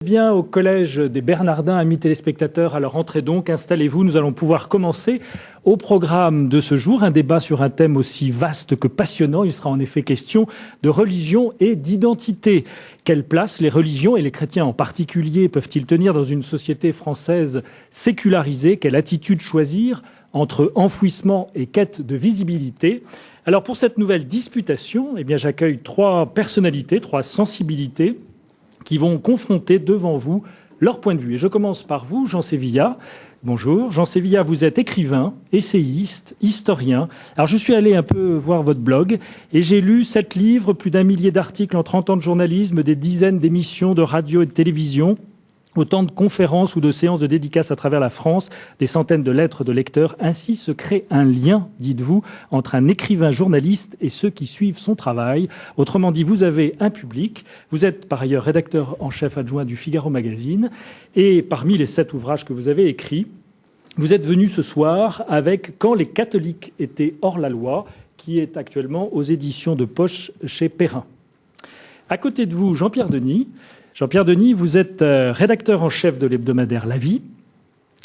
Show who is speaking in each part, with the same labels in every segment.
Speaker 1: Bien au collège des Bernardins, amis téléspectateurs, alors entrez donc, installez-vous, nous allons pouvoir commencer au programme de ce jour, un débat sur un thème aussi vaste que passionnant. Il sera en effet question de religion et d'identité. Quelle place les religions et les chrétiens en particulier peuvent-ils tenir dans une société française sécularisée? Quelle attitude choisir entre enfouissement et quête de visibilité? Alors pour cette nouvelle disputation, eh bien, j'accueille trois personnalités, trois sensibilités qui vont confronter devant vous leur point de vue. Et je commence par vous, Jean Sévillat. Bonjour. Jean Sévillat, vous êtes écrivain, essayiste, historien. Alors je suis allé un peu voir votre blog et j'ai lu 7 livres, plus d'1 millier d'articles en 30 ans de journalisme, des dizaines d'émissions de radio et de télévision, autant de conférences ou de séances de dédicaces à travers la France, des centaines de lettres de lecteurs. Ainsi se crée un lien, dites-vous, entre un écrivain journaliste et ceux qui suivent son travail. Autrement dit, vous avez un public. Vous êtes par ailleurs rédacteur en chef adjoint du Figaro Magazine. Et parmi les 7 ouvrages que vous avez écrits, vous êtes venu ce soir avec Quand les catholiques étaient hors la loi, qui est actuellement aux éditions de poche chez Perrin. À côté de vous, Jean-Pierre Denis. Jean-Pierre Denis, vous êtes rédacteur en chef de l'hebdomadaire La Vie.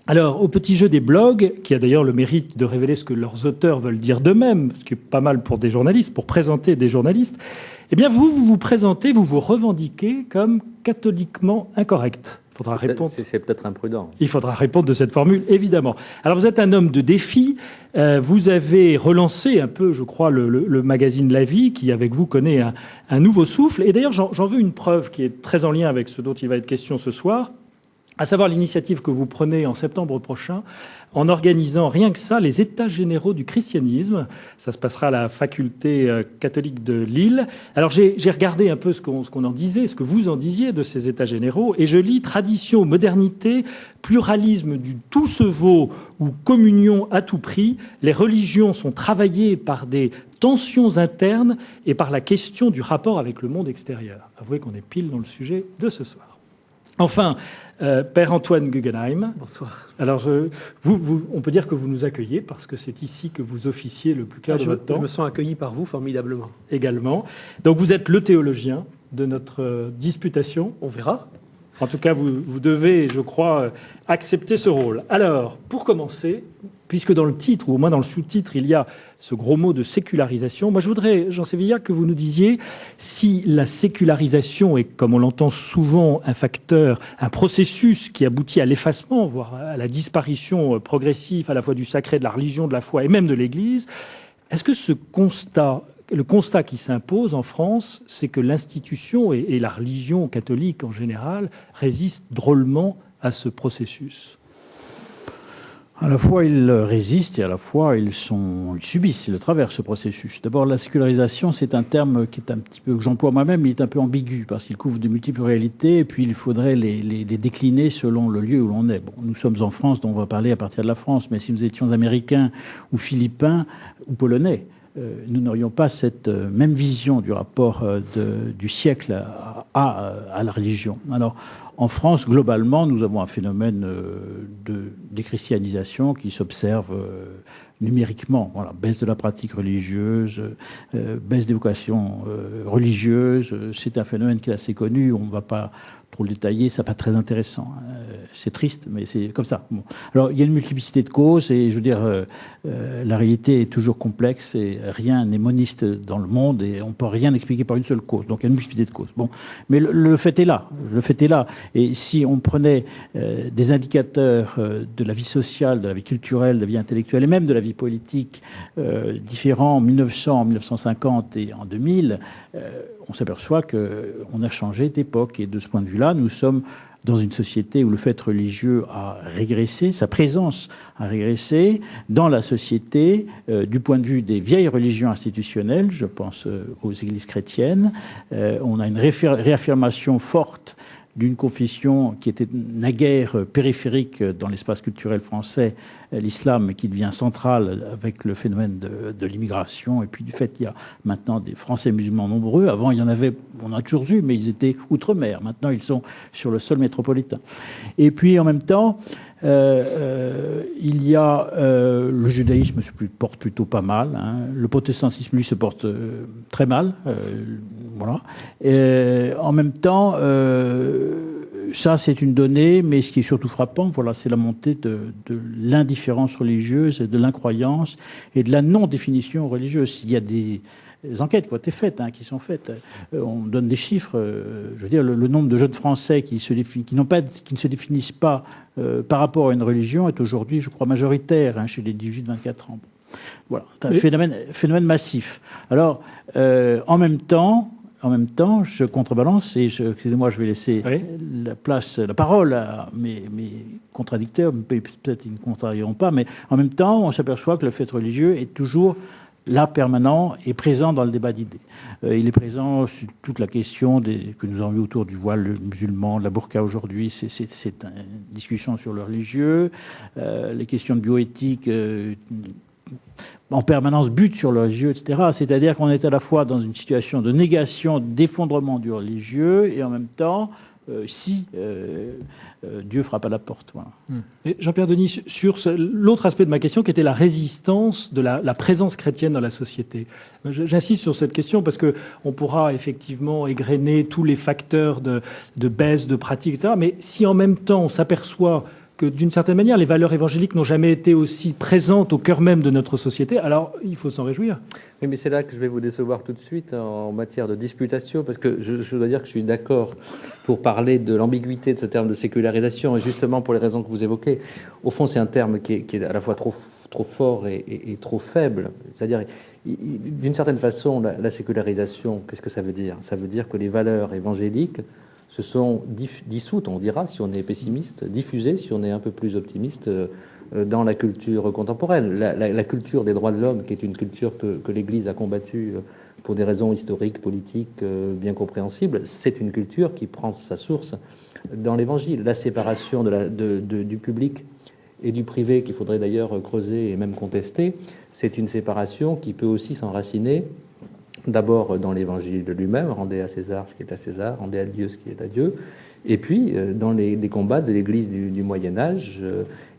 Speaker 1: Alors, au petit jeu des blogs, qui a d'ailleurs le mérite de révéler ce que leurs auteurs veulent dire d'eux-mêmes, ce qui est pas mal pour des journalistes, pour présenter des journalistes, eh bien, vous présentez, vous vous revendiquez comme catholiquement incorrect. Faudra répondre.
Speaker 2: C'est peut-être imprudent.
Speaker 1: Il faudra répondre de cette formule, évidemment. Alors, vous êtes un homme de défi. Vous avez relancé un peu, je crois, le magazine La Vie, qui, avec vous, connaît un nouveau souffle. Et d'ailleurs, j'en veux une preuve qui est très en lien avec ce dont il va être question ce soir, à savoir l'initiative que vous prenez en septembre prochain en organisant rien que ça les États généraux du christianisme. Ça se passera à la faculté catholique de Lille. Alors j'ai regardé un peu ce qu'on en disait, ce que vous en disiez de ces États généraux, et je lis tradition, modernité, pluralisme du tout se vaut ou communion à tout prix. Les religions sont travaillées par des tensions internes et par la question du rapport avec le monde extérieur. Avouez qu'on est pile dans le sujet de ce soir. Enfin, Père Antoine Guggenheim.
Speaker 3: Bonsoir.
Speaker 1: Alors, on peut dire que vous nous accueillez parce que c'est ici que vous officiez le plus clair de votre temps.
Speaker 3: Je me sens accueilli par vous formidablement.
Speaker 1: Également. Donc, vous êtes le théologien de notre disputation.
Speaker 3: On verra.
Speaker 1: En tout cas, vous devez, je crois, accepter ce rôle. Alors, pour commencer, puisque dans le titre, ou au moins dans le sous-titre, il y a ce gros mot de sécularisation, moi je voudrais, Jean Sévillat, que vous nous disiez si la sécularisation est, comme on l'entend souvent, un facteur, un processus qui aboutit à l'effacement, voire à la disparition progressive à la fois du sacré, de la religion, de la foi et même de l'Église, est-ce que le constat qui s'impose en France, c'est que l'institution et la religion catholique en général résistent drôlement à ce processus?
Speaker 4: À la fois ils résistent et à la fois ils subissent, ils traversent ce processus. D'abord, la sécularisation, c'est un terme qui est un petit peu, que j'emploie moi-même, il est un peu ambigu parce qu'il couvre de multiples réalités et puis il faudrait les décliner selon le lieu où l'on est. Bon, nous sommes en France, donc on va parler à partir de la France, mais si nous étions américains ou philippins ou polonais, nous n'aurions pas cette même vision du rapport du siècle à la religion. Alors, en France, globalement, nous avons un phénomène de déchristianisation qui s'observe numériquement. Voilà, baisse de la pratique religieuse, baisse des vocations religieuses. C'est un phénomène qui est assez connu. On ne va pas trop le détailler, c'est pas très intéressant. C'est triste, mais c'est comme ça. Bon. Alors, il y a une multiplicité de causes et je veux dire, la réalité est toujours complexe et rien n'est moniste dans le monde et on peut rien expliquer par une seule cause. Donc, il y a une multiplicité de causes. Bon, mais le fait est là. Le fait est là. Et si on prenait des indicateurs de la vie sociale, de la vie culturelle, de la vie intellectuelle et même de la vie politique différents en 1900, en 1950 et en 2000, on s'aperçoit qu'on a changé d'époque. Et de ce point de vue-là, nous sommes dans une société où le fait religieux a régressé, sa présence a régressé dans la société du point de vue des vieilles religions institutionnelles, je pense aux églises chrétiennes. On a une réaffirmation forte d'une confession qui était naguère périphérique dans l'espace culturel français, l'islam, qui devient central avec le phénomène de l'immigration, et puis du fait qu'il y a maintenant des Français musulmans nombreux. Avant, il y en avait, on a toujours eu, mais ils étaient outre-mer. Maintenant, ils sont sur le sol métropolitain. Et puis, en même temps, il y a le judaïsme se porte plutôt pas mal, hein. Le protestantisme, lui, se porte très mal. Voilà. Et en même temps, ça, c'est une donnée, mais ce qui est surtout frappant, voilà, c'est la montée de l'indifférence religieuse, et de l'incroyance et de la non-définition religieuse. Il y a des enquêtes qui ont été faites, qui sont faites. On donne des chiffres. Je veux dire, le nombre de jeunes Français qui ne se définissent pas par rapport à une religion est aujourd'hui, je crois, majoritaire chez les 18-24 ans. Voilà, c'est un phénomène massif. Alors, en même temps, je contrebalance et excusez-moi, je vais laisser la parole à mes contradicteurs, peut-être ils ne contrarieront pas, mais en même temps, on s'aperçoit que le fait religieux est toujours là, permanent et présent dans le débat d'idées. Il est présent sur toute la question que nous avons vu autour du voile musulman, de la burqa aujourd'hui, c'est une discussion sur le religieux, les questions de bioéthique en permanence butent sur le religieux, etc. C'est-à-dire qu'on est à la fois dans une situation de négation, d'effondrement du religieux, et en même temps, Dieu frappe à la porte. Voilà.
Speaker 1: Et Jean-Pierre Denis, sur l'autre aspect de ma question, qui était la résistance de la présence chrétienne dans la société. J'insiste sur cette question parce qu'on pourra effectivement égrener tous les facteurs de baisse, de pratique, etc. Mais si en même temps on s'aperçoit que d'une certaine manière, les valeurs évangéliques n'ont jamais été aussi présentes au cœur même de notre société, alors il faut s'en réjouir.
Speaker 3: Oui, mais c'est là que je vais vous décevoir tout de suite en matière de disputation, parce que je dois dire que je suis d'accord pour parler de l'ambiguïté de ce terme de sécularisation, et justement pour les raisons que vous évoquez. Au fond, c'est un terme qui est à la fois trop fort et trop faible. C'est-à-dire, d'une certaine façon, la sécularisation, qu'est-ce que ça veut dire? Ça veut dire que les valeurs évangéliques se sont dissoutes, on dira, si on est pessimiste, diffusées, si on est un peu plus optimiste, dans la culture contemporaine. La culture des droits de l'homme, qui est une culture que l'Église a combattue pour des raisons historiques, politiques, bien compréhensibles, c'est une culture qui prend sa source dans l'Évangile. La séparation du public et du privé, qu'il faudrait d'ailleurs creuser et même contester, c'est une séparation qui peut aussi s'enraciner d'abord dans l'Évangile de lui-même, rendez à César ce qui est à César, rendez à Dieu ce qui est à Dieu, et puis dans les combats de l'Église du Moyen-Âge,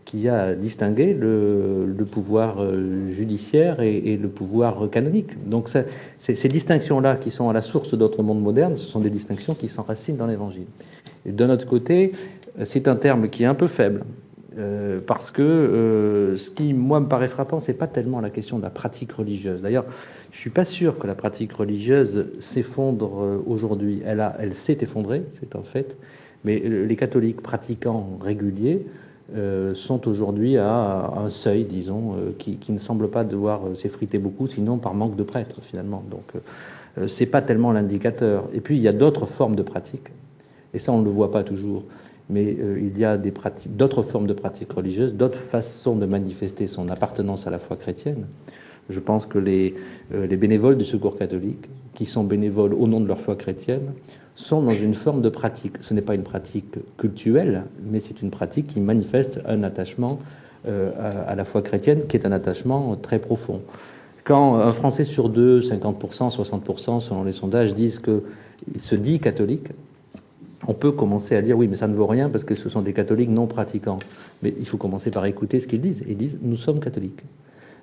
Speaker 3: qui a distingué le pouvoir judiciaire et le pouvoir canonique. Donc ces distinctions-là, qui sont à la source d'autres mondes modernes, ce sont des distinctions qui s'enracinent dans l'Évangile. Et d'un autre côté, c'est un terme qui est un peu faible, parce que ce qui, moi, me paraît frappant, c'est pas tellement la question de la pratique religieuse. D'ailleurs, je suis pas sûr que la pratique religieuse s'effondre aujourd'hui. Elle s'est effondrée, c'est un fait, mais les catholiques pratiquants réguliers sont aujourd'hui à un seuil, disons, qui ne semble pas devoir s'effriter beaucoup, sinon par manque de prêtres, finalement. Donc, c'est pas tellement l'indicateur. Et puis, il y a d'autres formes de pratiques, et ça, on ne le voit pas toujours. Mais il y a d'autres formes de pratiques religieuses, d'autres façons de manifester son appartenance à la foi chrétienne. Je pense que les bénévoles du Secours catholique, qui sont bénévoles au nom de leur foi chrétienne, sont dans une forme de pratique. Ce n'est pas une pratique cultuelle, mais c'est une pratique qui manifeste un attachement à la foi chrétienne, qui est un attachement très profond. Quand un Français sur deux, 50%, 60%, selon les sondages, disent qu'il se dit catholique, on peut commencer à dire oui, mais ça ne vaut rien parce que ce sont des catholiques non pratiquants. Mais il faut commencer par écouter ce qu'ils disent. Ils disent nous sommes catholiques.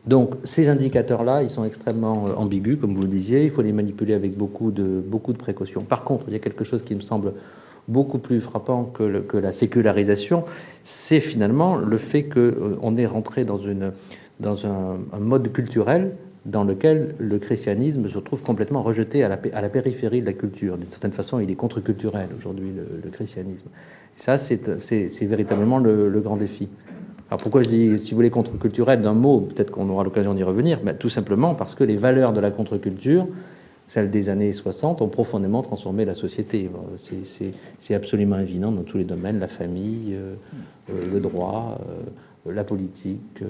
Speaker 3: Donc ces indicateurs-là, ils sont extrêmement ambigus, comme vous le disiez. Il faut les manipuler avec beaucoup de précautions. Par contre, il y a quelque chose qui me semble beaucoup plus frappant que la sécularisation, c'est finalement le fait qu'on est rentré dans un mode culturel dans lequel le christianisme se trouve complètement rejeté à la périphérie de la culture. D'une certaine façon, il est contre-culturel aujourd'hui, le christianisme. Ça, c'est véritablement le grand défi. Alors pourquoi je dis, si vous voulez, contre-culturel d'un mot, peut-être qu'on aura l'occasion d'y revenir, mais tout simplement parce que les valeurs de la contre-culture, celles des années 60, ont profondément transformé la société. C'est absolument évident dans tous les domaines, la famille, le droit, la politique,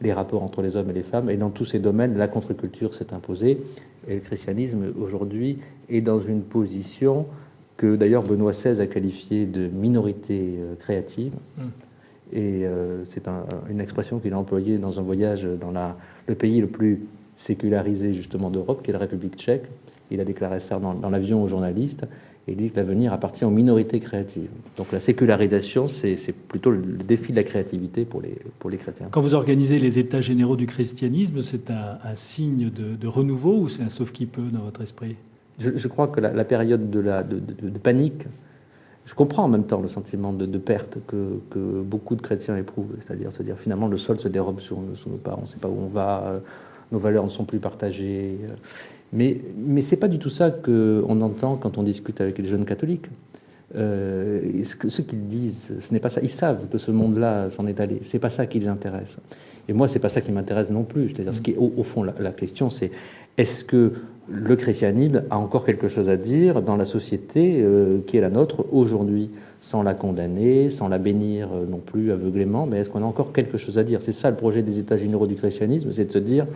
Speaker 3: les rapports entre les hommes et les femmes. Et dans tous ces domaines, la contre-culture s'est imposée. Et le christianisme, aujourd'hui, est dans une position que, d'ailleurs, Benoît XVI a qualifiée de minorité créative. Et c'est une expression qu'il a employée dans un voyage dans le pays le plus sécularisé, justement, d'Europe, qui est la République tchèque. Il a déclaré ça dans l'avion aux journalistes. Et il dit que l'avenir appartient aux minorités créatives. Donc la sécularisation, c'est plutôt le défi de la créativité pour les chrétiens.
Speaker 1: Quand vous organisez les états généraux du christianisme, c'est un signe de renouveau ou c'est un sauf-qui-peut dans votre esprit?
Speaker 3: Je crois que la période de panique Je comprends en même temps le sentiment de perte que beaucoup de chrétiens éprouvent, c'est-à-dire se dire finalement le sol se dérobe sous nos pas, on ne sait pas où on va, nos valeurs ne sont plus partagées. Mais ce n'est pas du tout ça qu'on entend quand on discute avec les jeunes catholiques. Ce qu'ils disent, ce n'est pas ça. Ils savent que ce monde-là s'en est allé. C'est pas ça qui les intéresse. Et moi, c'est pas ça qui m'intéresse non plus. C'est-à-dire, au fond, la question, c'est est-ce que le christianisme a encore quelque chose à dire dans la société qui est la nôtre aujourd'hui, sans la condamner, sans la bénir non plus aveuglément, mais est-ce qu'on a encore quelque chose à dire? C'est ça le projet des États généraux du christianisme, c'est de se dire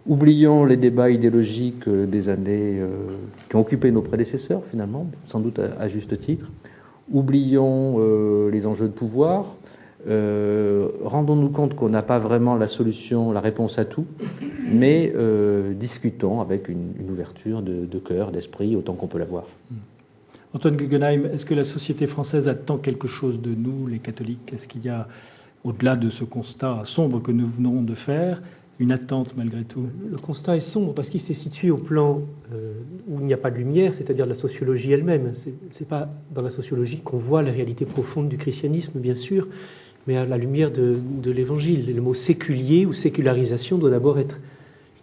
Speaker 3: oublions les débats idéologiques des années qui ont occupé nos prédécesseurs, finalement, sans doute à juste titre. Oublions les enjeux de pouvoir. Rendons-nous compte qu'on n'a pas vraiment la solution, la réponse à tout, mais discutons avec une ouverture de cœur, d'esprit, autant qu'on peut l'avoir.
Speaker 1: Antoine Guggenheim, est-ce que la société française attend quelque chose de nous, les catholiques? Est-ce qu'il y a, au-delà de ce constat sombre que nous venons de faire, une attente malgré tout?
Speaker 2: Le constat est sombre parce qu'il s'est situé au plan où il n'y a pas de lumière, c'est-à-dire de la sociologie elle-même. C'est pas dans la sociologie qu'on voit la réalité profonde du christianisme, bien sûr, mais à la lumière de l'Évangile. Le mot séculier ou sécularisation doit d'abord être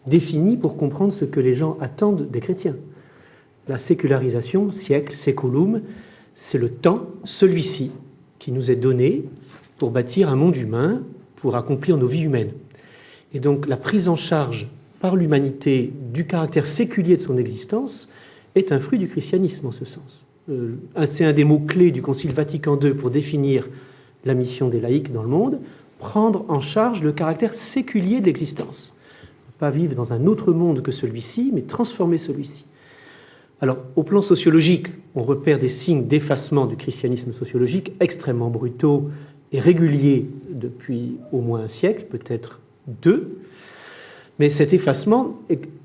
Speaker 2: défini pour comprendre ce que les gens attendent des chrétiens. La sécularisation, siècle, séculum, c'est le temps, celui-ci, qui nous est donné pour bâtir un monde humain, pour accomplir nos vies humaines. Et donc la prise en charge par l'humanité du caractère séculier de son existence est un fruit du christianisme en ce sens. C'est un des mots-clés du Concile Vatican II pour définir la mission des laïcs dans le monde, prendre en charge le caractère séculier de l'existence. Pas vivre dans un autre monde que celui-ci, mais transformer celui-ci. Alors, au plan sociologique, on repère des signes d'effacement du christianisme sociologique extrêmement brutaux et réguliers depuis au moins un siècle, peut-être deux. Mais cet effacement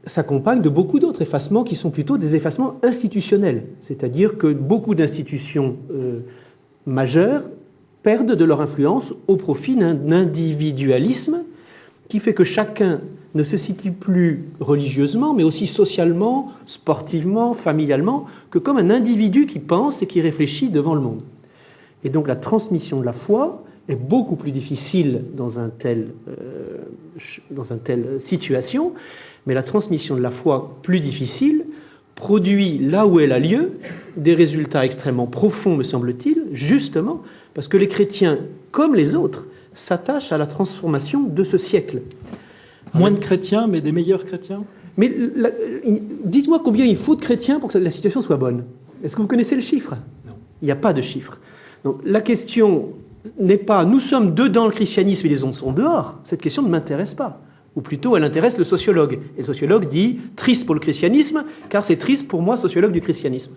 Speaker 2: s'accompagne de beaucoup d'autres effacements qui sont plutôt des effacements institutionnels. C'est-à-dire que beaucoup d'institutions majeures perdent de leur influence au profit d'un individualisme qui fait que chacun ne se situe plus religieusement, mais aussi socialement, sportivement, familialement, que comme un individu qui pense et qui réfléchit devant le monde. Et donc la transmission de la foi est beaucoup plus difficile dans une telle situation, mais la transmission de la foi plus difficile produit, là où elle a lieu, des résultats extrêmement profonds, me semble-t-il, justement parce que les chrétiens, comme les autres, s'attachent à la transformation de ce siècle.
Speaker 1: Moins de chrétiens, mais des meilleurs chrétiens?
Speaker 2: Mais dites-moi combien il faut de chrétiens pour que la situation soit bonne. Est-ce que vous connaissez le chiffre?
Speaker 1: Non.
Speaker 2: Il n'y a pas de chiffre. Donc la question n'est pas « nous sommes dedans le christianisme et les autres sont dehors ». Cette question ne m'intéresse pas. Ou plutôt, elle intéresse le sociologue. Et le sociologue dit « triste pour le christianisme, car c'est triste pour moi, sociologue du christianisme ».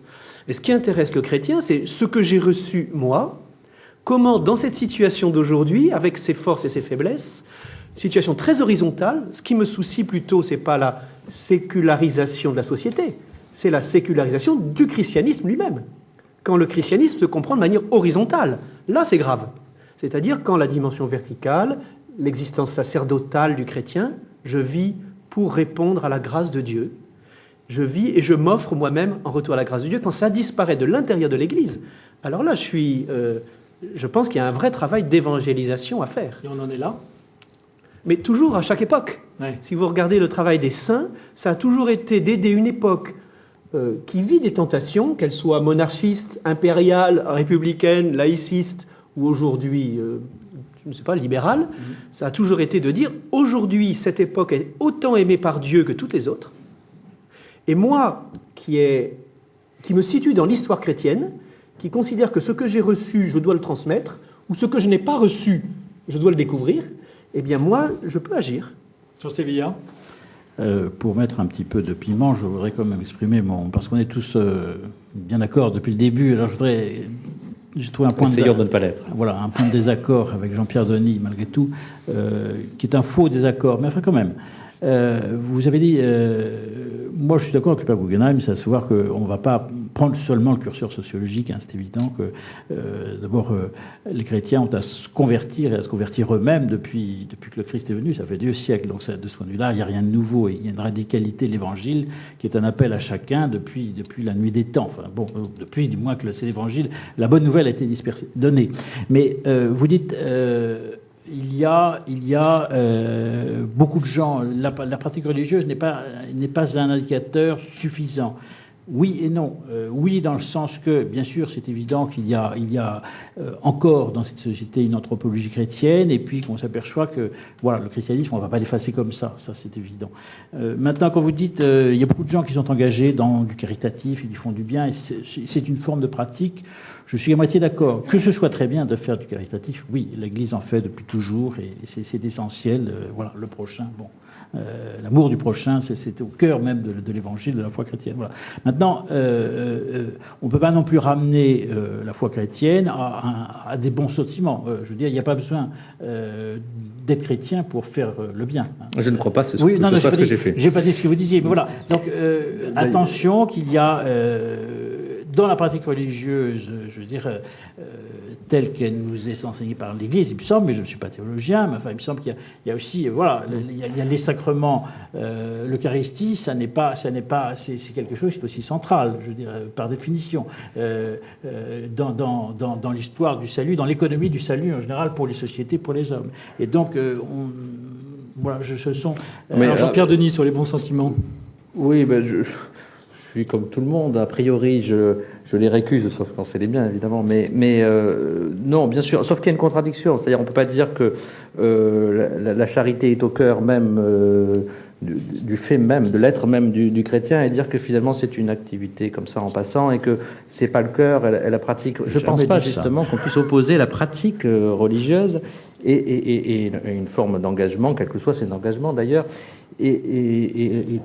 Speaker 2: Et ce qui intéresse le chrétien, c'est ce que j'ai reçu, moi, comment, dans cette situation d'aujourd'hui, avec ses forces et ses faiblesses, situation très horizontale, ce qui me soucie plutôt, ce n'est pas la sécularisation de la société, c'est la sécularisation du christianisme lui-même. Quand le christianisme se comprend de manière horizontale, là c'est grave. C'est-à-dire quand la dimension verticale, l'existence sacerdotale du chrétien, je vis pour répondre à la grâce de Dieu. Je vis et je m'offre moi-même en retour à la grâce de Dieu. Quand ça disparaît de l'intérieur de l'Église, alors là je pense qu'il y a un vrai travail d'évangélisation à faire.
Speaker 1: Et on en est là?
Speaker 2: Mais toujours à chaque époque.
Speaker 1: Ouais.
Speaker 2: Si vous regardez le travail des saints, ça a toujours été d'aider une époque qui vit des tentations, qu'elles soient monarchistes, impériales, républicaines, laïcistes ou aujourd'hui, je ne sais pas, libérales. Ça a toujours été de dire, aujourd'hui, cette époque est autant aimée par Dieu que toutes les autres. Et moi, qui me situe dans l'histoire chrétienne, qui considère que ce que j'ai reçu, je dois le transmettre, ou ce que je n'ai pas reçu, je dois le découvrir, eh bien moi, je peux agir.
Speaker 1: Sur Sévilla?
Speaker 4: Pour mettre un petit peu de piment, je voudrais quand même exprimer parce qu'on est tous bien d'accord depuis le début. Alors j'ai trouvé un point
Speaker 3: Essayons de ne pas l'être.
Speaker 4: Voilà, un point de désaccord avec Jean-Pierre Denis, malgré tout, qui est un faux désaccord, mais enfin quand même. Vous avez dit, moi, je suis d'accord avec le père Guggenheim, c'est à savoir qu'on ne va pas prendre seulement le curseur sociologique. Hein, c'est évident que, d'abord, les chrétiens ont à se convertir et à se convertir eux-mêmes depuis que le Christ est venu. Ça fait 2 siècles. Donc, de ce point de vue-là, il n'y a rien de nouveau. Il y a une radicalité de l'Évangile qui est un appel à chacun depuis la nuit des temps. Enfin, bon, depuis, du moins que c'est l'Évangile, la bonne nouvelle a été donnée. Mais vous dites... Il y a beaucoup de gens. La pratique religieuse n'est pas un indicateur suffisant. Oui et non. Oui, dans le sens que, bien sûr, c'est évident qu'il y a encore dans cette société une anthropologie chrétienne, et puis qu'on s'aperçoit que, voilà, le christianisme, on ne va pas l'effacer comme ça c'est évident. Maintenant, quand vous dites, il y a beaucoup de gens qui sont engagés dans du caritatif, ils font du bien, et c'est une forme de pratique. Je suis à moitié d'accord. Que ce soit très bien de faire du caritatif, oui, l'Église en fait depuis toujours, et c'est essentiel. Voilà, le prochain, bon. L'amour du prochain, c'est au cœur même de l'évangile, de la foi chrétienne. Voilà. Maintenant, on ne peut pas non plus ramener la foi chrétienne à des bons sentiments. Je veux dire, il n'y a pas besoin d'être chrétien pour faire le bien.
Speaker 3: Je ne crois pas, c'est ce
Speaker 4: oui,
Speaker 3: que j'ai fait.
Speaker 4: Je n'ai pas dit ce que vous disiez, mais voilà. Donc, attention qu'il y a... dans la pratique religieuse, je veux dire, telle qu'elle nous est enseignée par l'Église, il me semble, mais je ne suis pas théologien, mais enfin, il me semble qu'il y a aussi, voilà, il y a les sacrements, l'Eucharistie, c'est quelque chose qui est aussi central, je veux dire, par définition, dans l'histoire du salut, dans l'économie du salut en général pour les sociétés, pour les hommes. Et donc, voilà, ce sont...
Speaker 1: Alors, Jean-Pierre Denis, sur les bons sentiments.
Speaker 3: Oui, ben je suis comme tout le monde, a priori, je les récuse, sauf quand c'est les biens, évidemment, mais non, bien sûr, sauf qu'il y a une contradiction, c'est-à-dire on ne peut pas dire que la charité est au cœur même du fait même, de l'être même du chrétien, et dire que finalement c'est une activité comme ça en passant, et que c'est pas le cœur et la pratique. Je ne pense pas justement qu'on puisse opposer la pratique religieuse et une forme d'engagement, quel que soit cet engagement d'ailleurs, et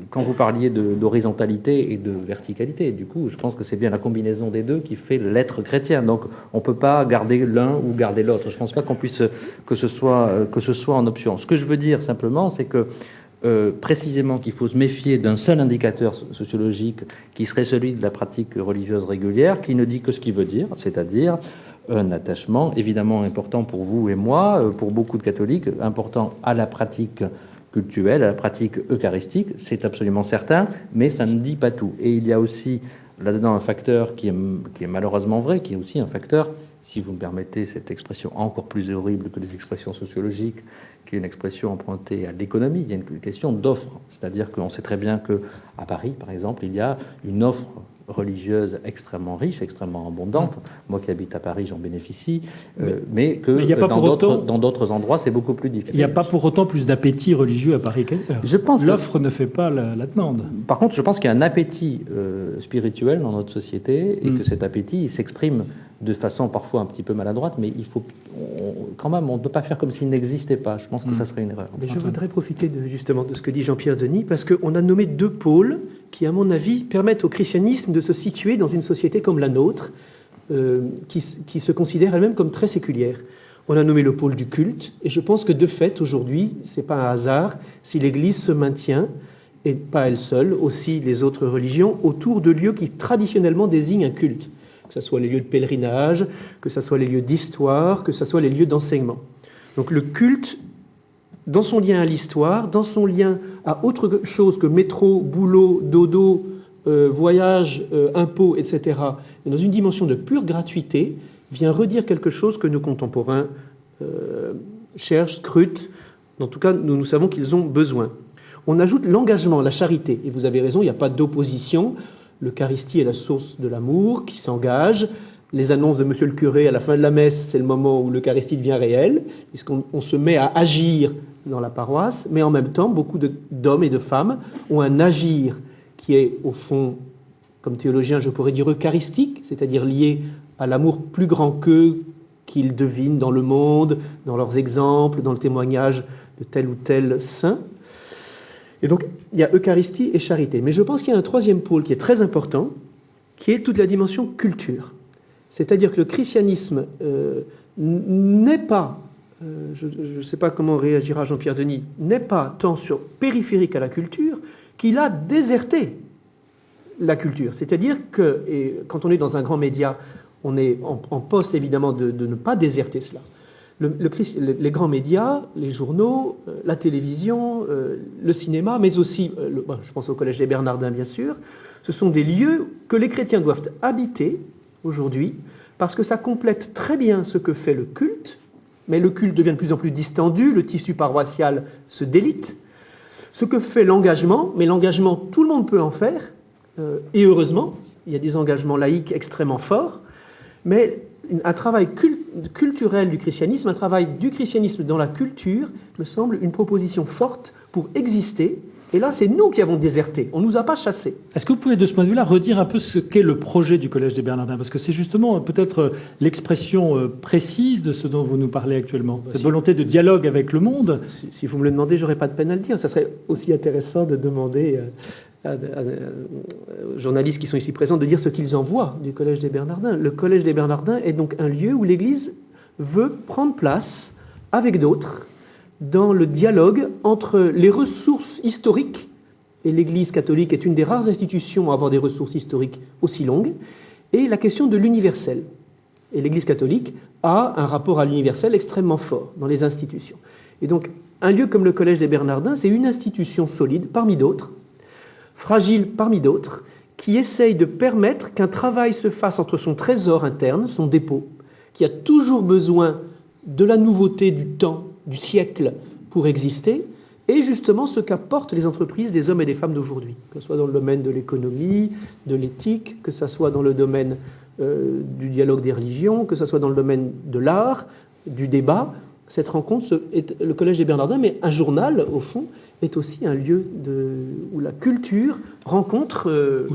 Speaker 3: quand vous parliez d'horizontalité et de verticalité, du coup, je pense que c'est bien la combinaison des deux qui fait l'être chrétien. Donc, on ne peut pas garder l'un ou garder l'autre. Je ne pense pas qu'on puisse que ce soit en option. Ce que je veux dire simplement, c'est que précisément qu'il faut se méfier d'un seul indicateur sociologique qui serait celui de la pratique religieuse régulière, qui ne dit que ce qu'il veut dire, c'est-à-dire un attachement évidemment important pour vous et moi, pour beaucoup de catholiques, important à la pratique cultuelle, à la pratique eucharistique, c'est absolument certain, mais ça ne dit pas tout. Et il y a aussi là-dedans un facteur qui est malheureusement vrai, qui est aussi un facteur, si vous me permettez cette expression encore plus horrible que les expressions sociologiques, qui est une expression empruntée à l'économie. Il y a une question d'offre, c'est-à-dire qu'on sait très bien qu'à Paris, par exemple, il y a une offre religieuse extrêmement riche, extrêmement abondante. Moi qui habite à Paris, j'en bénéficie, mais que dans d'autres endroits, c'est beaucoup plus difficile.
Speaker 1: Il n'y a pas pour autant plus d'appétit religieux à Paris qu'ailleurs.
Speaker 3: Je pense que
Speaker 1: l'offre ne fait pas la demande.
Speaker 3: Par contre, je pense qu'il y a un appétit spirituel dans notre société, et que cet appétit, il s'exprime de façon parfois un petit peu maladroite, mais il faut quand même, on ne peut pas faire comme s'il n'existait pas. Je pense que ça serait une erreur.
Speaker 2: Mais je voudrais profiter justement de ce que dit Jean-Pierre Denis, parce qu'on a nommé 2 pôles qui, à mon avis, permettent au christianisme de se situer dans une société comme la nôtre, qui se considère elle-même comme très séculière. On a nommé le pôle du culte, et je pense que de fait, aujourd'hui, ce n'est pas un hasard si l'Église se maintient, et pas elle seule, aussi les autres religions, autour de lieux qui traditionnellement désignent un culte. Que ce soit les lieux de pèlerinage, que ce soit les lieux d'histoire, que ce soit les lieux d'enseignement. Donc le culte, dans son lien à l'histoire, dans son lien à autre chose que métro, boulot, dodo, voyage, impôts, etc., dans une dimension de pure gratuité, vient redire quelque chose que nos contemporains cherchent, scrutent. En tout cas, nous savons qu'ils ont besoin. On ajoute l'engagement, la charité. Et vous avez raison, il n'y a pas d'opposition. L'Eucharistie est la source de l'amour qui s'engage. Les annonces de Monsieur le curé à la fin de la messe, c'est le moment où l'Eucharistie devient réelle, puisqu'on se met à agir dans la paroisse, mais en même temps, beaucoup d'hommes et de femmes ont un agir qui est, au fond, comme théologien, je pourrais dire eucharistique, c'est-à-dire lié à l'amour plus grand qu'eux, qu'ils devinent dans le monde, dans leurs exemples, dans le témoignage de tel ou tel saint. Et donc, il y a Eucharistie et charité. Mais je pense qu'il y a un 3e pôle qui est très important, qui est toute la dimension culture. C'est-à-dire que le christianisme n'est pas, je ne sais pas comment réagira Jean-Pierre Denis, n'est pas tant périphérique à la culture qu'il a déserté la culture. C'est-à-dire que, et quand on est dans un grand média, on est en poste évidemment de ne pas déserter cela. Les grands médias, les journaux, la télévision, le cinéma, mais aussi, je pense au Collège des Bernardins bien sûr, ce sont des lieux que les chrétiens doivent habiter aujourd'hui, parce que ça complète très bien ce que fait le culte, mais le culte devient de plus en plus distendu, le tissu paroissial se délite. Ce que fait l'engagement, mais l'engagement, tout le monde peut en faire, et heureusement, il y a des engagements laïques extrêmement forts, mais un travail culturel du christianisme, un travail du christianisme dans la culture, me semble une proposition forte pour exister. Et là, c'est nous qui avons déserté. On ne nous a pas chassés.
Speaker 1: Est-ce que vous pouvez, de ce point de vue-là, redire un peu ce qu'est le projet du Collège des Bernardins? Parce que c'est justement peut-être l'expression précise de ce dont vous nous parlez actuellement. Cette volonté de dialogue avec le monde.
Speaker 2: Si vous me le demandez, j'aurais pas de peine à le dire. Ça serait aussi intéressant de demander aux journalistes qui sont ici présents de dire ce qu'ils en voient du Collège des Bernardins. Le Collège des Bernardins est donc un lieu où l'Église veut prendre place avec d'autres dans le dialogue entre les ressources historiques, et l'Église catholique est une des rares institutions à avoir des ressources historiques aussi longues, et la question de l'universel. Et l'Église catholique a un rapport à l'universel extrêmement fort dans les institutions. Et donc, un lieu comme le Collège des Bernardins, c'est une institution solide parmi d'autres, fragile parmi d'autres, qui essaye de permettre qu'un travail se fasse entre son trésor interne, son dépôt, qui a toujours besoin de la nouveauté du temps, du siècle pour exister, et justement ce qu'apportent les entreprises des hommes et des femmes d'aujourd'hui, que ce soit dans le domaine de l'économie, de l'éthique, que ce soit dans le domaine du dialogue des religions, que ce soit dans le domaine de l'art, du débat. Cette rencontre est le Collège des Bernardins, mais un journal, au fond, est aussi un lieu où la culture rencontre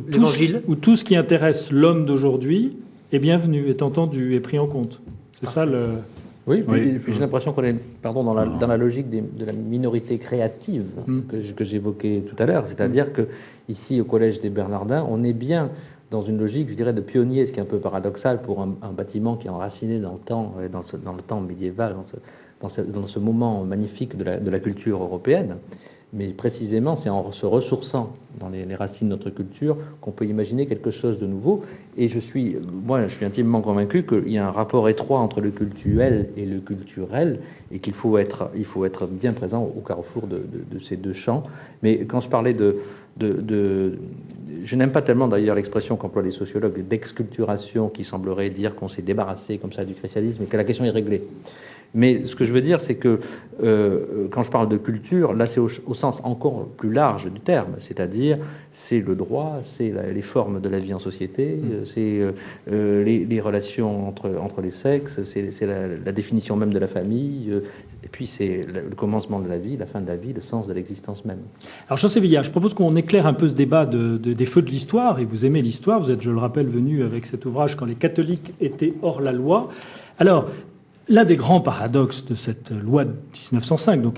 Speaker 2: l'Évangile.
Speaker 1: Où tout ce qui intéresse l'homme d'aujourd'hui est bienvenu, est entendu, est pris en compte. C'est ça le...
Speaker 3: Oui, puis j'ai l'impression qu'on est dans la logique de la minorité créative que j'évoquais tout à l'heure. C'est-à-dire que ici, au Collège des Bernardins, on est bien dans une logique, je dirais, de pionnier, ce qui est un peu paradoxal pour un bâtiment qui est enraciné dans le temps, dans le temps médiéval, dans ce moment magnifique de la culture européenne. Mais précisément, c'est en se ressourçant dans les racines de notre culture qu'on peut imaginer quelque chose de nouveau. Et je suis intimement convaincu qu'il y a un rapport étroit entre le cultuel et le culturel, et qu'il faut être bien présent au carrefour de ces deux champs. Mais quand je parlais je n'aime pas tellement d'ailleurs l'expression qu'emploient les sociologues d'exculturation, qui semblerait dire qu'on s'est débarrassé comme ça du christianisme et que la question est réglée. Mais ce que je veux dire, c'est que quand je parle de culture, là, c'est au sens encore plus large du terme, c'est-à-dire c'est le droit, c'est les formes de la vie en société, c'est les relations entre les sexes, c'est la définition même de la famille, et puis c'est le commencement de la vie, la fin de la vie, le sens de l'existence même.
Speaker 1: Alors, Jean Sévillia, je propose qu'on éclaire un peu ce débat des feux de l'histoire, et vous aimez l'histoire, vous êtes, je le rappelle, venu avec cet ouvrage quand les catholiques étaient hors la loi. Alors, l'un des grands paradoxes de cette loi de 1905, dont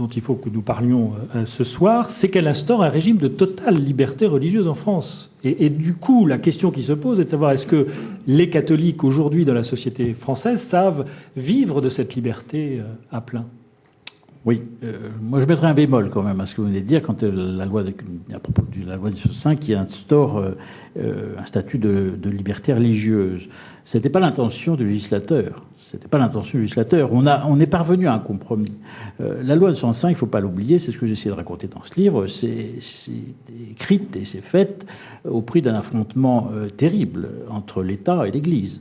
Speaker 1: il faut que nous parlions ce soir, c'est qu'elle instaure un régime de totale liberté religieuse en France. Et du coup, la question qui se pose est de savoir est-ce que les catholiques aujourd'hui dans la société française savent vivre de cette liberté à plein?
Speaker 4: Oui, moi je mettrais un bémol quand même à ce que vous venez de dire quand à propos de la loi de 1905 qui instaure un statut de liberté religieuse. C'était pas l'intention du législateur. C'était pas l'intention du législateur. On est parvenu à un compromis. La loi de 1905, il faut pas l'oublier, c'est ce que j'essaie de raconter dans ce livre. C'est écrite et c'est faite au prix d'un affrontement terrible entre l'État et l'Église.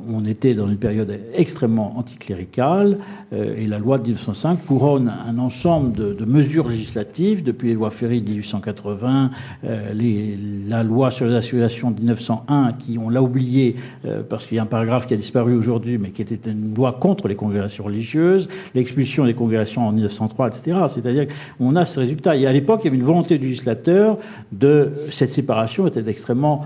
Speaker 4: On était dans une période extrêmement anticléricale et la loi de 1905 couronne un ensemble de mesures législatives depuis les lois Ferry de 1880, la loi sur les associations de 1901 qui, on l'a oublié parce qu'il y a un paragraphe qui a disparu aujourd'hui, mais qui était une loi contre les congrégations religieuses, l'expulsion des congrégations en 1903, etc. C'est-à-dire qu'on a ce résultat. Et à l'époque, il y avait une volonté du législateur de cette séparation était extrêmement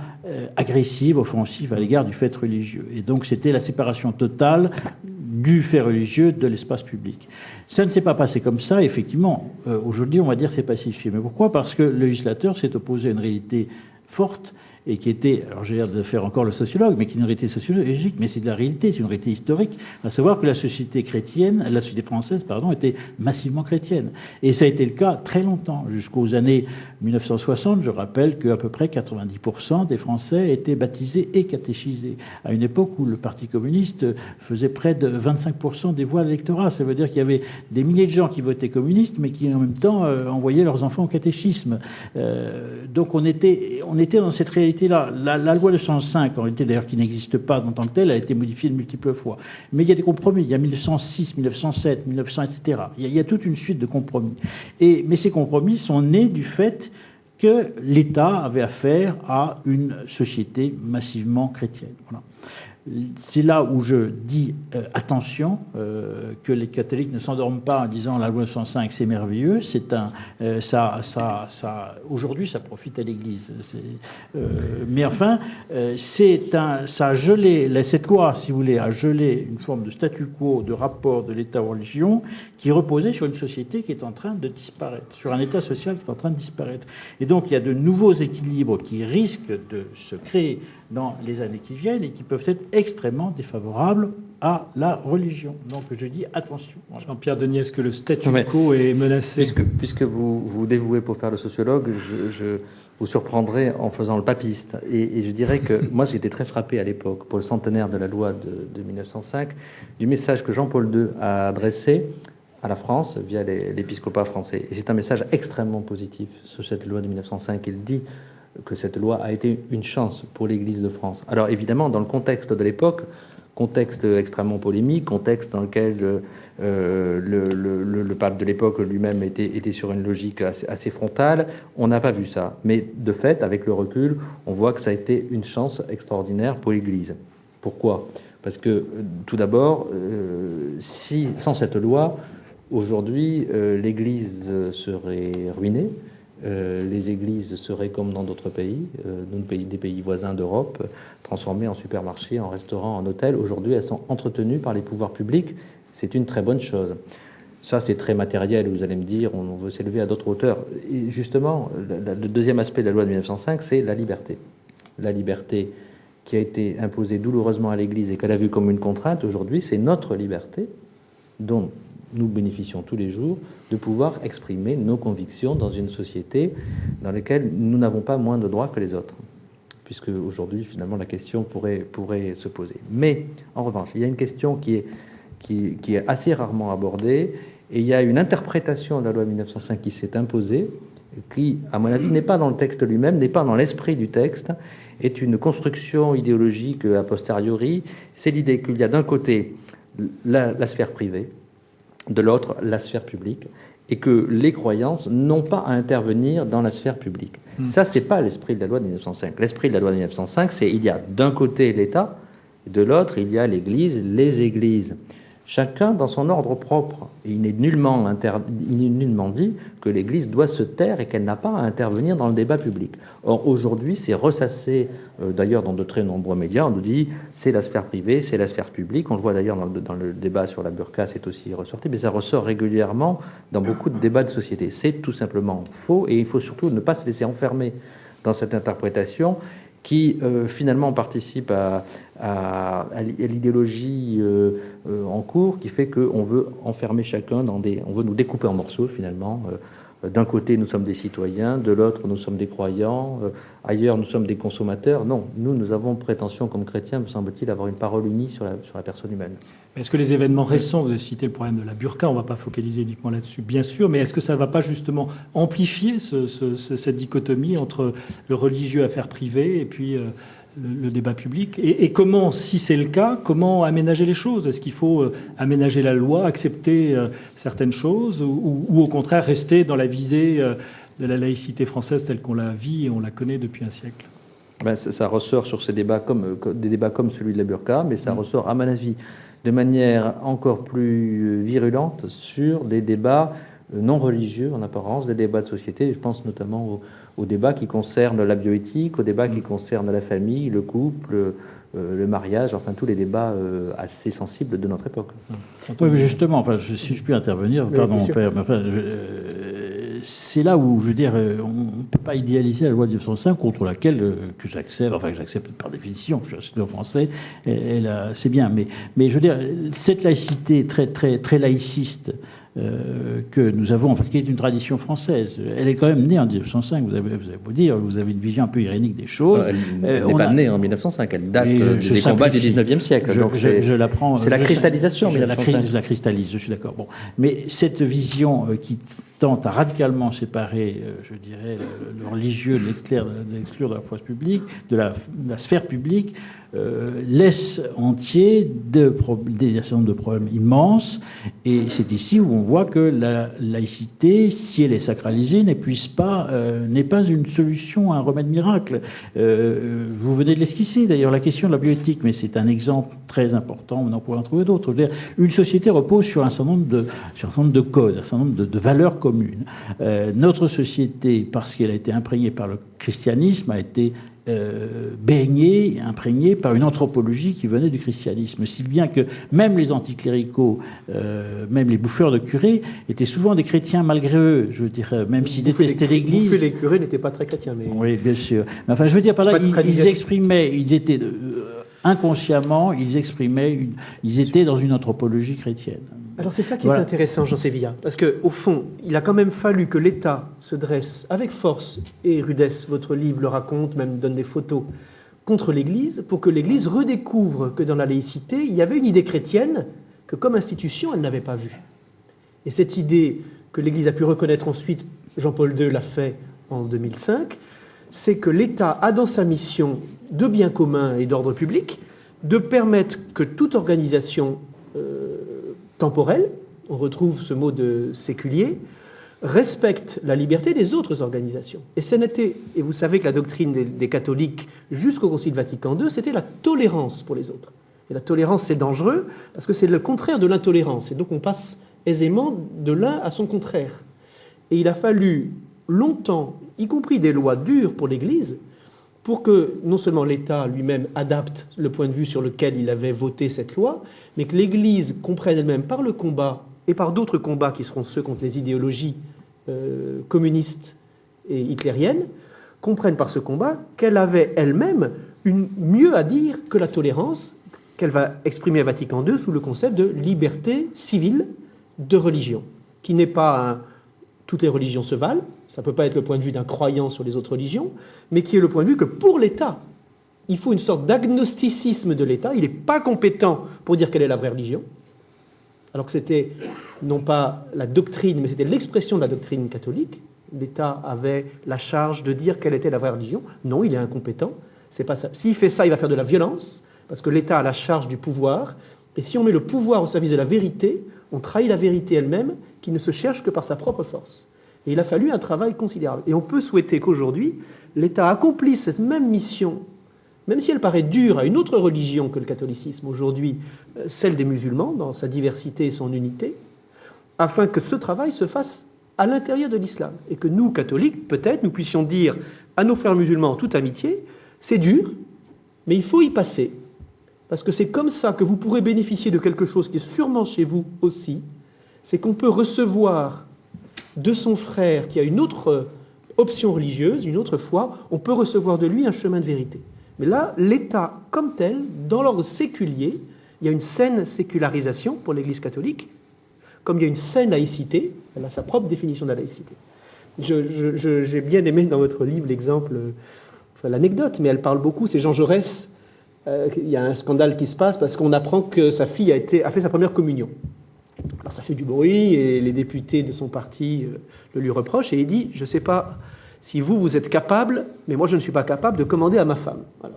Speaker 4: agressive, offensive à l'égard du fait religieux. Et donc, c'était la séparation totale du fait religieux de l'espace public. Ça ne s'est pas passé comme ça, effectivement. Aujourd'hui, on va dire que c'est pacifié. Mais pourquoi? Parce que le législateur s'est opposé à une réalité forte et qui était, alors j'ai l'air de faire encore le sociologue, mais qui est une réalité sociologique, mais c'est de la réalité, c'est une réalité historique, à savoir que la société chrétienne, la société française, pardon, était massivement chrétienne. Et ça a été le cas très longtemps, jusqu'aux années 1960. Je rappelle qu'à peu près 90% des Français étaient baptisés et catéchisés, à une époque où le Parti communiste faisait près de 25% des voix à l'électorat. Ça veut dire qu'il y avait des milliers de gens qui votaient communistes, mais qui en même temps envoyaient leurs enfants au catéchisme. Donc on était dans cette réalité-là. La loi de 1905, en réalité d'ailleurs qui n'existe pas en tant que telle, a été modifiée de multiples fois. Mais il y a des compromis. Il y a 1906, 1907, 1900, etc. Il y a toute une suite de compromis. Mais ces compromis sont nés du fait que l'État avait affaire à une société massivement chrétienne. Voilà. C'est là où je dis attention, que les catholiques ne s'endorment pas en disant la loi 105 c'est merveilleux. C'est aujourd'hui ça profite à l'Église. Mais enfin, ça a gelé, cette loi, si vous voulez, a gelé une forme de statu quo, de rapport de l'État aux religions qui reposait sur une société qui est en train de disparaître, sur un État social qui est en train de disparaître. Et donc il y a de nouveaux équilibres qui risquent de se créer dans les années qui viennent et qui peuvent être extrêmement défavorables à la religion. Donc je dis attention.
Speaker 1: Voilà. Jean-Pierre Denis, est-ce que le statu quo est menacé ?
Speaker 3: Puisque vous vous dévouez pour faire le sociologue, je vous surprendrai en faisant le papiste. Et je dirais que moi j'étais très frappé à l'époque, pour le centenaire de la loi de 1905, du message que Jean-Paul II a adressé à la France via l'épiscopat français. Et c'est un message extrêmement positif sur cette loi de 1905. Il dit que cette loi a été une chance pour l'Église de France. Alors évidemment, dans le contexte de l'époque, contexte extrêmement polémique, contexte dans lequel le pape de l'époque lui-même était sur une logique assez frontale, on n'a pas vu ça. Mais de fait, avec le recul, on voit que ça a été une chance extraordinaire pour l'Église. Pourquoi ? Parce que, tout d'abord, sans cette loi, aujourd'hui, l'Église serait ruinée. Les églises seraient comme dans d'autres pays, des pays voisins d'Europe, transformées en supermarchés, en restaurants, en hôtels. Aujourd'hui, elles sont entretenues par les pouvoirs publics. C'est une très bonne chose. Ça, c'est très matériel. Vous allez me dire, on veut s'élever à d'autres hauteurs. Et justement, le deuxième aspect de la loi de 1905, c'est la liberté. La liberté qui a été imposée douloureusement à l'Église et qu'elle a vue comme une contrainte, aujourd'hui, c'est notre liberté dont nous bénéficions tous les jours de pouvoir exprimer nos convictions dans une société dans laquelle nous n'avons pas moins de droits que les autres, puisque aujourd'hui, finalement, la question pourrait se poser. Mais, en revanche, il y a une question qui est assez rarement abordée, et il y a une interprétation de la loi de 1905 qui s'est imposée, qui, à mon avis, n'est pas dans le texte lui-même, n'est pas dans l'esprit du texte, est une construction idéologique a posteriori. C'est l'idée qu'il y a d'un côté la sphère privée, de l'autre, la sphère publique, et que les croyances n'ont pas à intervenir dans la sphère publique. Ça, c'est pas l'esprit de la loi de 1905. L'esprit de la loi de 1905, c'est il y a d'un côté l'État, et de l'autre, il y a l'Église, les églises. Chacun dans son ordre propre. Et il n'est nullement dit que l'Église doit se taire et qu'elle n'a pas à intervenir dans le débat public. Or, aujourd'hui, c'est ressassé, d'ailleurs dans de très nombreux médias, on nous dit c'est la sphère privée, c'est la sphère publique. On le voit d'ailleurs dans le débat sur la burqa, c'est aussi ressorti, mais ça ressort régulièrement dans beaucoup de débats de société. C'est tout simplement faux, et il faut surtout ne pas se laisser enfermer dans cette interprétation qui finalement participe à l'idéologie en cours, qui fait qu'on veut enfermer chacun on veut nous découper en morceaux finalement. D'un côté, nous sommes des citoyens, de l'autre, nous sommes des croyants, ailleurs, nous sommes des consommateurs. Non, nous avons prétention comme chrétiens, me semble-t-il, d'avoir une parole unie sur la personne humaine.
Speaker 1: Est-ce que les événements récents, vous avez cité le problème de la burqa, on ne va pas focaliser uniquement là-dessus, bien sûr, mais est-ce que ça ne va pas justement amplifier cette dichotomie entre le religieux affaires privées et puis le débat public, et comment, si c'est le cas, comment aménager les choses? Est-ce qu'il faut aménager la loi, accepter certaines choses, ou au contraire rester dans la visée de la laïcité française telle qu'on la vit et on la connaît depuis un siècle?
Speaker 3: Ça ressort sur ces débats des débats comme celui de la burqa, mais ça ressort, à mon avis, de manière encore plus virulente sur des débats non religieux en apparence, des débats de société. Je pense notamment aux débats qui concernent la bioéthique, aux débats qui concernent la famille, le couple, le mariage, enfin tous les débats assez sensibles de notre époque.
Speaker 4: Oui, mais justement, si je puis intervenir, pardon, père, c'est là où, je veux dire, on ne peut pas idéaliser la loi de 1905 contre laquelle, que j'accepte par définition, je suis français, c'est bien. Mais je veux dire, cette laïcité très laïciste que nous avons, enfin, qui est une tradition française, elle est quand même née en 1905, vous avez beau dire, vous avez une vision un peu irénique des choses.
Speaker 3: Elle n'est pas née en 1905, elle date des combats du 19e siècle.
Speaker 4: Je la prends.
Speaker 3: C'est la cristallisation,
Speaker 4: je la cristallise, je suis d'accord. Bon. Mais cette vision qui tente à radicalement séparer, je dirais, le religieux de l'exclure de la foi publique, de la sphère publique, laisse entier un certain nombre de problèmes immenses. Et c'est ici où on voit que la laïcité, si elle est sacralisée, n'est pas une solution, un remède miracle. Vous venez de l'esquisser, d'ailleurs, la question de la bioéthique, mais c'est un exemple très important, on en pourrait en trouver d'autres. Une société repose sur un certain nombre de codes, un certain nombre de valeurs communes. Notre société, parce qu'elle a été imprégnée par le christianisme, a été imprégnée par une anthropologie qui venait du christianisme, si bien que même les anticléricaux, même les bouffeurs de curés, étaient souvent des chrétiens malgré eux, je dirais, même s'ils détestaient l'Église.
Speaker 2: Bouffer les curés n'étaient pas très chrétiens, mais...
Speaker 4: Oui, bien sûr. Mais enfin, je veux dire par là, ils étaient inconsciemment, ils étaient dans une anthropologie chrétienne.
Speaker 2: Alors c'est ça qui est intéressant, Jean Sévilla, parce qu'au fond, il a quand même fallu que l'État se dresse avec force et rudesse, votre livre le raconte, même donne des photos, contre l'Église, pour que l'Église redécouvre que dans la laïcité, il y avait une idée chrétienne que comme institution, elle n'avait pas vue. Et cette idée que l'Église a pu reconnaître ensuite, Jean-Paul II l'a fait en 2005, c'est que l'État a dans sa mission de bien commun et d'ordre public de permettre que toute organisation temporelle, on retrouve ce mot de séculier, respecte la liberté des autres organisations. Et vous savez que la doctrine des catholiques jusqu'au Concile Vatican II, c'était la tolérance pour les autres. Et la tolérance, c'est dangereux parce que c'est le contraire de l'intolérance. Et donc on passe aisément de l'un à son contraire. Et il a fallu longtemps, y compris des lois dures pour l'Église, pour que non seulement l'État lui-même adapte le point de vue sur lequel il avait voté cette loi, mais que l'Église comprenne elle-même par le combat et par d'autres combats qui seront ceux contre les idéologies communistes et hitlériennes, comprenne par ce combat qu'elle avait elle-même mieux à dire que la tolérance qu'elle va exprimer à Vatican II sous le concept de liberté civile de religion, qui n'est pas toutes les religions se valent, ça ne peut pas être le point de vue d'un croyant sur les autres religions, mais qui est le point de vue que pour l'État, il faut une sorte d'agnosticisme de l'État, il n'est pas compétent pour dire quelle est la vraie religion, alors que c'était non pas la doctrine, mais c'était l'expression de la doctrine catholique. L'État avait la charge de dire quelle était la vraie religion. Non, il est incompétent, c'est pas ça. S'il fait ça, il va faire de la violence, parce que l'État a la charge du pouvoir, et si on met le pouvoir au service de la vérité, on trahit la vérité elle-même, qui ne se cherche que par sa propre force. Et il a fallu un travail considérable. Et on peut souhaiter qu'aujourd'hui, l'État accomplisse cette même mission, même si elle paraît dure à une autre religion que le catholicisme, aujourd'hui, celle des musulmans, dans sa diversité et son unité, afin que ce travail se fasse à l'intérieur de l'islam. Et que nous, catholiques, peut-être, nous puissions dire à nos frères musulmans en toute amitié, c'est dur, mais il faut y passer. Parce que c'est comme ça que vous pourrez bénéficier de quelque chose qui est sûrement chez vous aussi, c'est qu'on peut recevoir de son frère qui a une autre option religieuse, une autre foi, on peut recevoir de lui un chemin de vérité. Mais là, l'État comme tel, dans l'ordre séculier, il y a une saine sécularisation pour l'Église catholique, comme il y a une saine laïcité, elle a sa propre définition de la laïcité. J'ai bien aimé dans votre livre l'exemple, l'anecdote, mais elle parle beaucoup, c'est Jean Jaurès. Il y a un scandale qui se passe parce qu'on apprend que sa fille a fait sa première communion. Alors ça fait du bruit et les députés de son parti le lui reprochent et il dit « Je ne sais pas si vous êtes capable, mais moi je ne suis pas capable de commander à ma femme. » Voilà.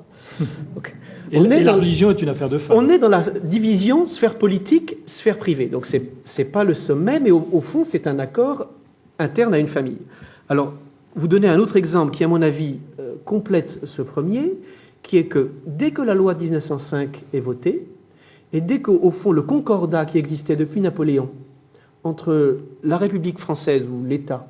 Speaker 2: Donc,
Speaker 1: la religion est une affaire de femmes.
Speaker 2: On est dans la division sphère politique, sphère privée. Donc c'est pas le sommet, mais au fond c'est un accord interne à une famille. Alors, vous donnez un autre exemple qui, à mon avis, complète ce premier, qui est que dès que la loi de 1905 est votée, et dès qu'au fond le concordat qui existait depuis Napoléon entre la République française ou l'État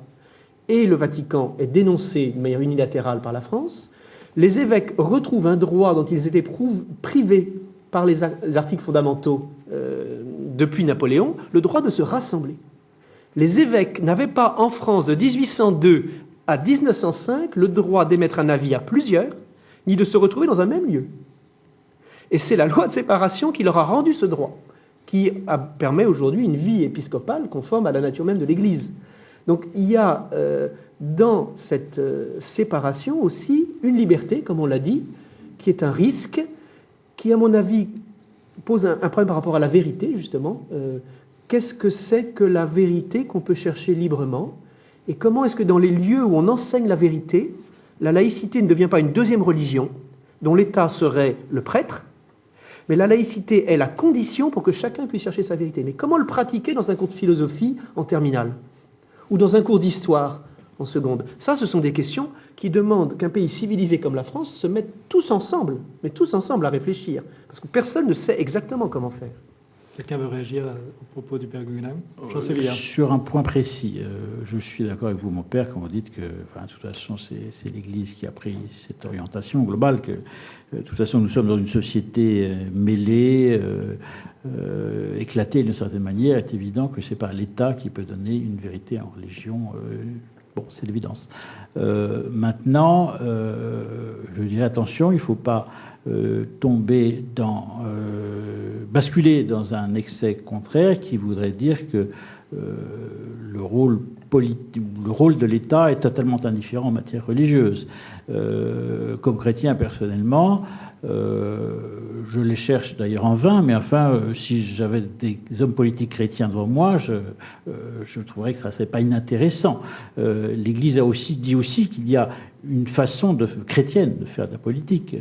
Speaker 2: et le Vatican est dénoncé de manière unilatérale par la France, les évêques retrouvent un droit dont ils étaient privés par les articles fondamentaux depuis Napoléon, le droit de se rassembler. Les évêques n'avaient pas en France de 1802 à 1905 le droit d'émettre un avis à plusieurs, ni de se retrouver dans un même lieu. Et c'est la loi de séparation qui leur a rendu ce droit, qui permet aujourd'hui une vie épiscopale conforme à la nature même de l'Église. Donc il y a dans cette séparation aussi une liberté, comme on l'a dit, qui est un risque, qui à mon avis pose un problème par rapport à la vérité, justement. Qu'est-ce que c'est que la vérité qu'on peut chercher librement? Et comment est-ce que dans les lieux où on enseigne la vérité, la laïcité ne devient pas une deuxième religion, dont l'État serait le prêtre, mais la laïcité est la condition pour que chacun puisse chercher sa vérité. Mais comment le pratiquer dans un cours de philosophie en terminale? Ou dans un cours d'histoire en seconde? Ça, ce sont des questions qui demandent qu'un pays civilisé comme la France se mette tous ensemble, mais tous ensemble à réfléchir, parce que personne ne sait exactement comment faire.
Speaker 1: Quelqu'un veut réagir au propos du père Guggenheim? J'en sais bien.
Speaker 4: Sur un point précis, je suis d'accord avec vous, mon père, quand vous dites que, de toute façon, c'est l'Église qui a pris cette orientation globale, que, de toute façon, nous sommes dans une société mêlée, éclatée d'une certaine manière. Il est évident que c'est pas l'État qui peut donner une vérité en religion. Bon, c'est l'évidence. Maintenant, je dirais attention, il ne faut pas tomber basculer dans un excès contraire qui voudrait dire que le rôle de l'État est totalement indifférent en matière religieuse. Comme chrétien, personnellement, je les cherche d'ailleurs en vain, mais enfin, si j'avais des hommes politiques chrétiens devant moi, je trouverais que ça ne serait pas inintéressant. L'Église dit aussi qu'il y a une façon chrétienne de faire de la politique.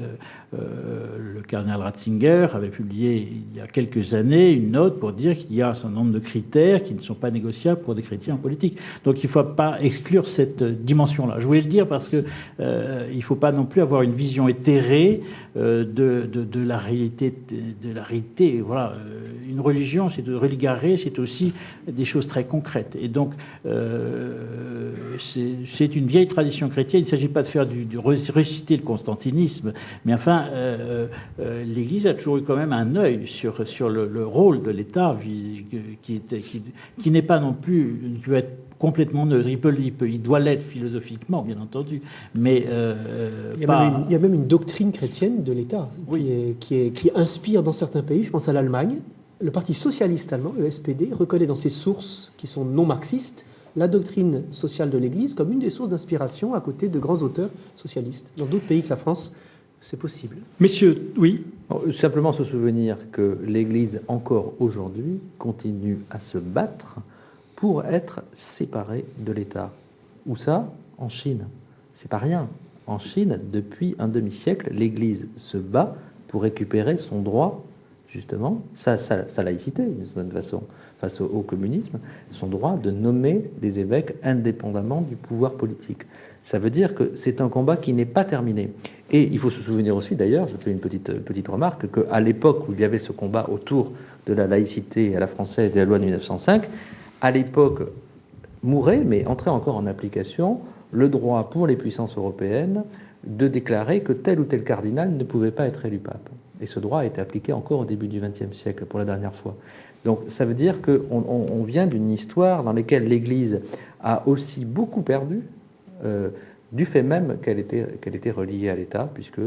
Speaker 4: Le cardinal Ratzinger avait publié il y a quelques années une note pour dire qu'il y a un certain nombre de critères qui ne sont pas négociables pour des chrétiens en politique. Donc il ne faut pas exclure cette dimension-là. Je voulais le dire parce que il ne faut pas non plus avoir une vision éthérée de la réalité. Voilà, une religion, c'est de religaré, c'est aussi des choses très concrètes. Et donc c'est une vieille tradition chrétienne. Il ne s'agit pas de faire ressusciter le constantinisme, mais enfin, l'Église a toujours eu quand même un œil sur le rôle de l'État qui n'est pas non plus, qui peut être complètement neutre. Il doit l'être philosophiquement, bien entendu, mais
Speaker 2: il y a même une doctrine chrétienne de l'État qui inspire dans certains pays. Je pense à l'Allemagne. Le Parti socialiste allemand, le SPD, reconnaît dans ses sources qui sont non marxistes la doctrine sociale de l'Église comme une des sources d'inspiration à côté de grands auteurs socialistes. Dans d'autres pays que la France, c'est possible.
Speaker 1: Messieurs, oui.
Speaker 3: Simplement se souvenir que l'Église, encore aujourd'hui, continue à se battre pour être séparée de l'État. Où ça? En Chine. C'est pas rien. En Chine, depuis un demi-siècle, l'Église se bat pour récupérer son droit, justement, sa laïcité, d'une certaine façon, face au communisme, son droit de nommer des évêques indépendamment du pouvoir politique. Ça veut dire que c'est un combat qui n'est pas terminé. Et il faut se souvenir aussi, d'ailleurs, je fais une petite remarque, qu'à l'époque où il y avait ce combat autour de la laïcité à la française de la loi de 1905, à l'époque mourait, mais entrait encore en application, le droit pour les puissances européennes de déclarer que tel ou tel cardinal ne pouvait pas être élu pape. Et ce droit a été appliqué encore au début du XXe siècle, pour la dernière fois. Donc ça veut dire qu'on vient d'une histoire dans laquelle l'Église a aussi beaucoup perdu, du fait même qu'elle était reliée à l'État, puisque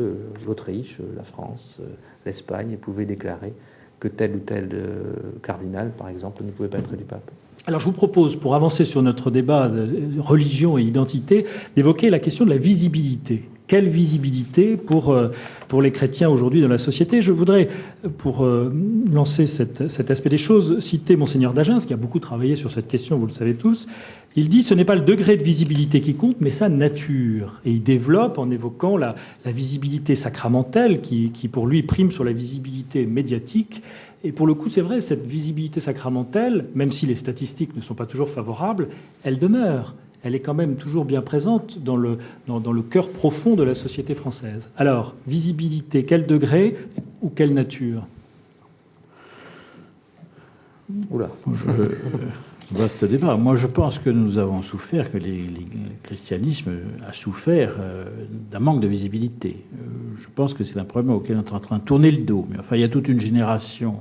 Speaker 3: l'Autriche, la France, l'Espagne pouvaient déclarer que tel ou tel cardinal, par exemple, ne pouvait pas être élu pape.
Speaker 1: Alors je vous propose, pour avancer sur notre débat de religion et identité, d'évoquer la question de la visibilité. Quelle visibilité pour les chrétiens aujourd'hui dans la société? Je voudrais, pour lancer cet aspect des choses, citer Monseigneur d'Agens, qui a beaucoup travaillé sur cette question, vous le savez tous. Il dit « ce n'est pas le degré de visibilité qui compte, mais sa nature ». Et il développe en évoquant la visibilité sacramentelle qui, pour lui, prime sur la visibilité médiatique. Et pour le coup, c'est vrai, cette visibilité sacramentelle, même si les statistiques ne sont pas toujours favorables, elle demeure. Elle est quand même toujours bien présente dans le cœur profond de la société française. Alors, visibilité, quel degré ou quelle nature?
Speaker 3: Oula.
Speaker 4: Vaste débat. Moi, je pense que nous avons souffert, que le christianisme a souffert d'un manque de visibilité. Je pense que c'est un problème auquel on est en train de tourner le dos. Mais enfin, il y a toute une génération,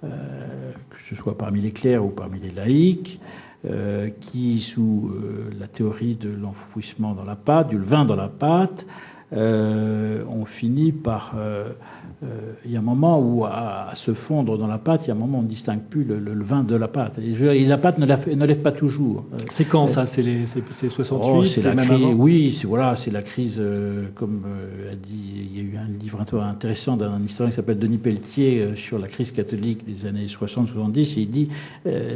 Speaker 4: que ce soit parmi les clercs ou parmi les laïcs, qui, sous la théorie de l'enfouissement dans la pâte, du levain dans la pâte, on finit par... il y a un moment où, à se fondre dans la pâte, il y a un moment où on ne distingue plus le levain de la pâte. Et la pâte ne lève pas toujours.
Speaker 1: C'est quand ça? C'est 68?
Speaker 4: C'est la
Speaker 1: même
Speaker 4: crise,
Speaker 1: avant?
Speaker 4: oui, c'est la crise, comme a dit, il y a eu un livre intéressant d'un historien qui s'appelle Denis Pelletier sur la crise catholique des années 60-70, et il dit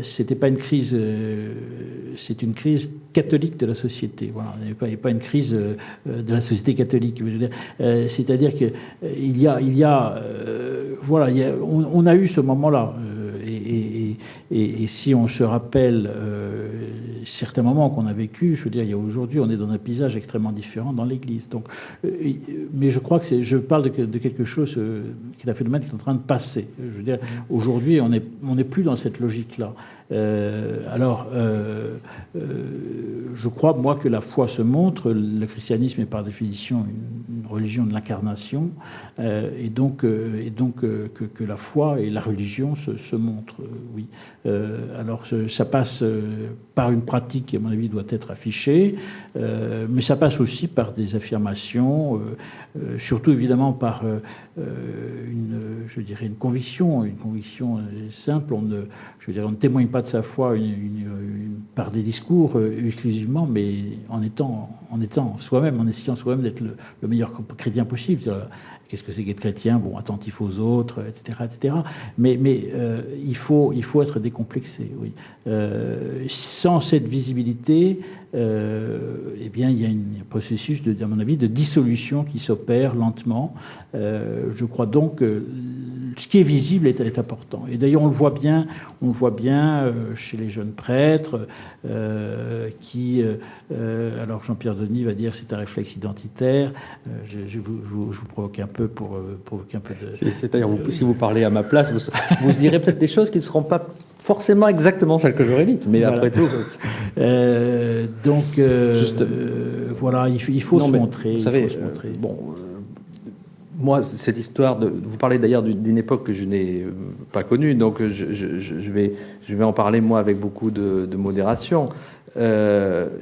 Speaker 4: c'était pas une crise, c'est une crise catholique de la société. Voilà, il n'y a pas une crise de la société catholique. C'est-à-dire qu'il y a voilà, on a eu ce moment-là. Et si on se rappelle certains moments qu'on a vécu, je veux dire, aujourd'hui, on est dans un paysage extrêmement différent dans l'Église. Donc, mais je crois que je parle de quelque chose qui est un phénomène qui est en train de passer. Je veux dire, aujourd'hui, on n'est plus dans cette logique-là. Je crois, moi, que la foi se montre. Le christianisme est par définition une religion de l'incarnation, et donc que la foi et la religion se montrent, oui. Alors ça passe par une pratique qui, à mon avis, doit être affichée, mais ça passe aussi par des affirmations, surtout évidemment par je dirais une conviction simple. On ne témoigne pas de sa foi par des discours exclusivement, mais en étant soi-même, en essayant soi-même d'être le meilleur chrétien possible. Qu'est-ce que c'est qu'être chrétien? Bon, attentif aux autres, etc., etc. Mais il faut être décomplexé, oui. Sans cette visibilité, eh bien, il y a un processus, à mon avis, de dissolution qui s'opère lentement. Je crois donc que ce qui est visible est important. Et d'ailleurs, on le voit bien chez les jeunes prêtres qui... alors Jean-Pierre Denis va dire c'est un réflexe identitaire. Je vous provoque un peu pour provoquer un peu de...
Speaker 3: C'est-à-dire, si vous parlez à ma place, vous direz peut-être des choses qui ne seront pas forcément exactement celles que j'aurais dites, mais voilà. Après tout...
Speaker 4: voilà, il faut se montrer.
Speaker 3: Vous savez, moi, cette histoire vous parlez d'ailleurs d'une époque que je n'ai pas connue, donc je vais en parler moi avec beaucoup de modération.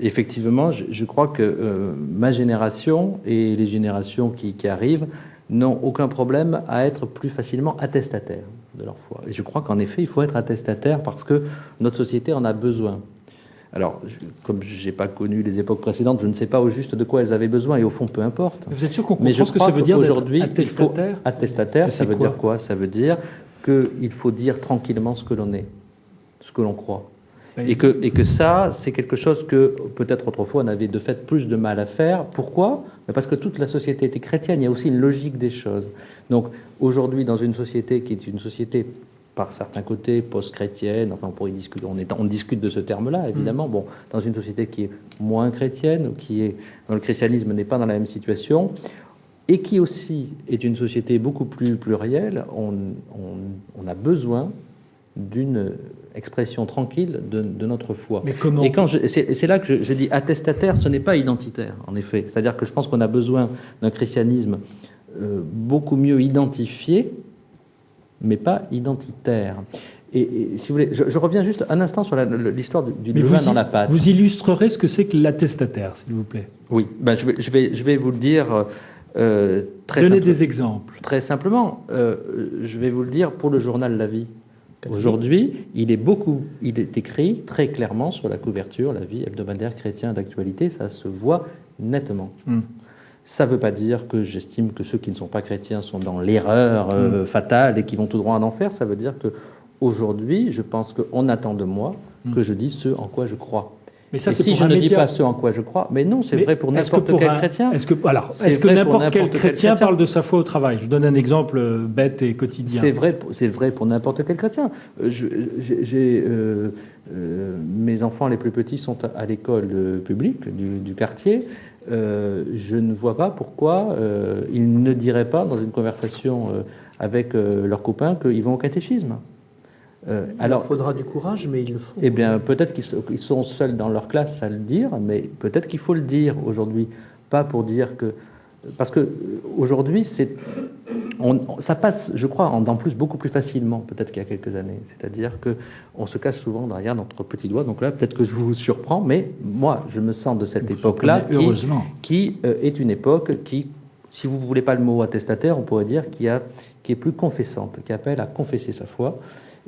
Speaker 3: Effectivement, je crois que ma génération et les générations qui arrivent n'ont aucun problème à être plus facilement attestataires de leur foi. Et je crois qu'en effet, il faut être attestataire parce que notre société en a besoin. Alors, comme je n'ai pas connu les époques précédentes, je ne sais pas au juste de quoi elles avaient besoin, et au fond, peu importe.
Speaker 1: Vous êtes sûr qu'on comprend ce que ça veut dire
Speaker 3: aujourd'hui,
Speaker 1: attestataire?
Speaker 3: Attestataire, ça veut dire quoi? Ça veut dire qu'il faut dire tranquillement ce que l'on est, ce que l'on croit. Oui. Et que ça, c'est quelque chose que peut-être autrefois on avait de fait plus de mal à faire. Pourquoi? Parce que toute la société était chrétienne, il y a aussi une logique des choses. Donc aujourd'hui, dans une société qui est une société par certains côtés post-chrétienne, enfin on pourrait discuter, on discute de ce terme-là évidemment. Bon, dans une société qui est moins chrétienne, ou dont le christianisme n'est pas dans la même situation, et qui aussi est une société beaucoup plus plurielle, on a besoin d'une expression tranquille de notre foi.
Speaker 1: Mais comment?
Speaker 3: Et c'est là que je dis attestataire, ce n'est pas identitaire, en effet. C'est-à-dire que je pense qu'on a besoin d'un christianisme beaucoup mieux identifié, mais pas identitaire. Et si vous voulez, je reviens juste un instant sur l'histoire du levain dans la pâte.
Speaker 1: Vous illustrerez ce que c'est que l'attestataire, s'il vous plaît.
Speaker 3: Oui, ben je vais vous le dire très
Speaker 1: Donnez des exemples.
Speaker 3: Très simplement, je vais vous le dire pour le journal La Vie. Aujourd'hui, il est écrit très clairement sur la couverture, La Vie hebdomadaire chrétien d'actualité, ça se voit nettement. Ça ne veut pas dire que j'estime que ceux qui ne sont pas chrétiens sont dans l'erreur fatale et qui vont tout droit en enfer. Ça veut dire qu'aujourd'hui, je pense qu'on attend de moi que je dise ce en quoi je crois. Mais ça, si je ne dis pas ce en quoi je crois, mais non, c'est vrai pour n'importe quel chrétien.
Speaker 1: Est-ce que n'importe quel chrétien parle de sa foi au travail? Je vous donne un exemple bête et quotidien.
Speaker 3: C'est vrai pour n'importe quel chrétien. Mes enfants les plus petits sont à l'école publique du quartier. Je ne vois pas pourquoi ils ne diraient pas dans une conversation avec leurs copains qu'ils vont au catéchisme.
Speaker 2: Alors, il faudra du courage, mais ils le font.
Speaker 3: Eh bien, peut-être qu'ils sont seuls dans leur classe à le dire, mais peut-être qu'il faut le dire aujourd'hui, pas pour dire que... Parce que aujourd'hui, ça passe, je crois, en plus beaucoup plus facilement peut-être qu'il y a quelques années. C'est-à-dire qu'on se cache souvent derrière notre petit doigt. Donc là, peut-être que je vous surprends, mais moi, je me sens de cette époque-là qui est une époque qui, si vous ne voulez pas le mot attestataire, on pourrait dire qui est plus confessante, qui appelle à confesser sa foi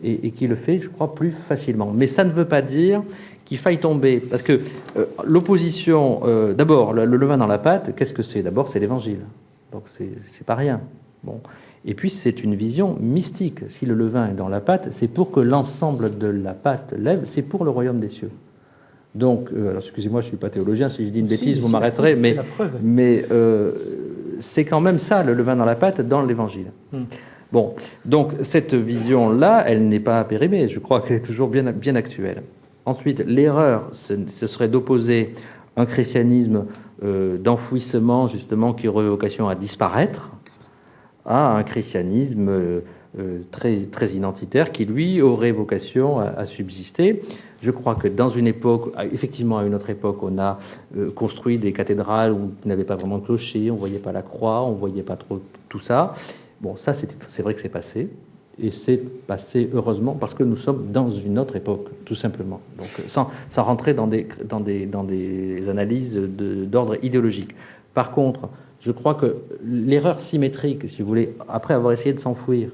Speaker 3: et qui le fait, je crois, plus facilement. Mais ça ne veut pas dire qu'il faille tomber, parce que l'opposition, d'abord, le levain dans la pâte, qu'est-ce que c'est? D'abord, c'est l'Évangile. Donc c'est pas rien. Bon. Et puis c'est une vision mystique. Si le levain est dans la pâte, c'est pour que l'ensemble de la pâte lève, c'est pour le royaume des cieux. Donc, alors excusez-moi, je suis pas théologien, si je dis une bêtise, vous m'arrêterez, mais c'est quand même ça, le levain dans la pâte, dans l'Évangile. Bon, donc cette vision-là, elle n'est pas périmée. Je crois qu'elle est toujours bien actuelle. Ensuite, l'erreur, ce serait d'opposer un christianisme d'enfouissement, justement, qui aurait vocation à disparaître, à un christianisme très, très identitaire, qui, lui, aurait vocation à subsister. Je crois que dans une époque, effectivement, à une autre époque, on a construit des cathédrales qui n'avaient pas vraiment de clocher, on ne voyait pas la croix, on ne voyait pas trop tout ça. Bon, ça, c'est vrai que c'est passé. Et c'est passé heureusement parce que nous sommes dans une autre époque, tout simplement. Donc, sans rentrer dans des analyses d'ordre idéologique. Par contre, je crois que l'erreur symétrique, si vous voulez, après avoir essayé de s'enfouir,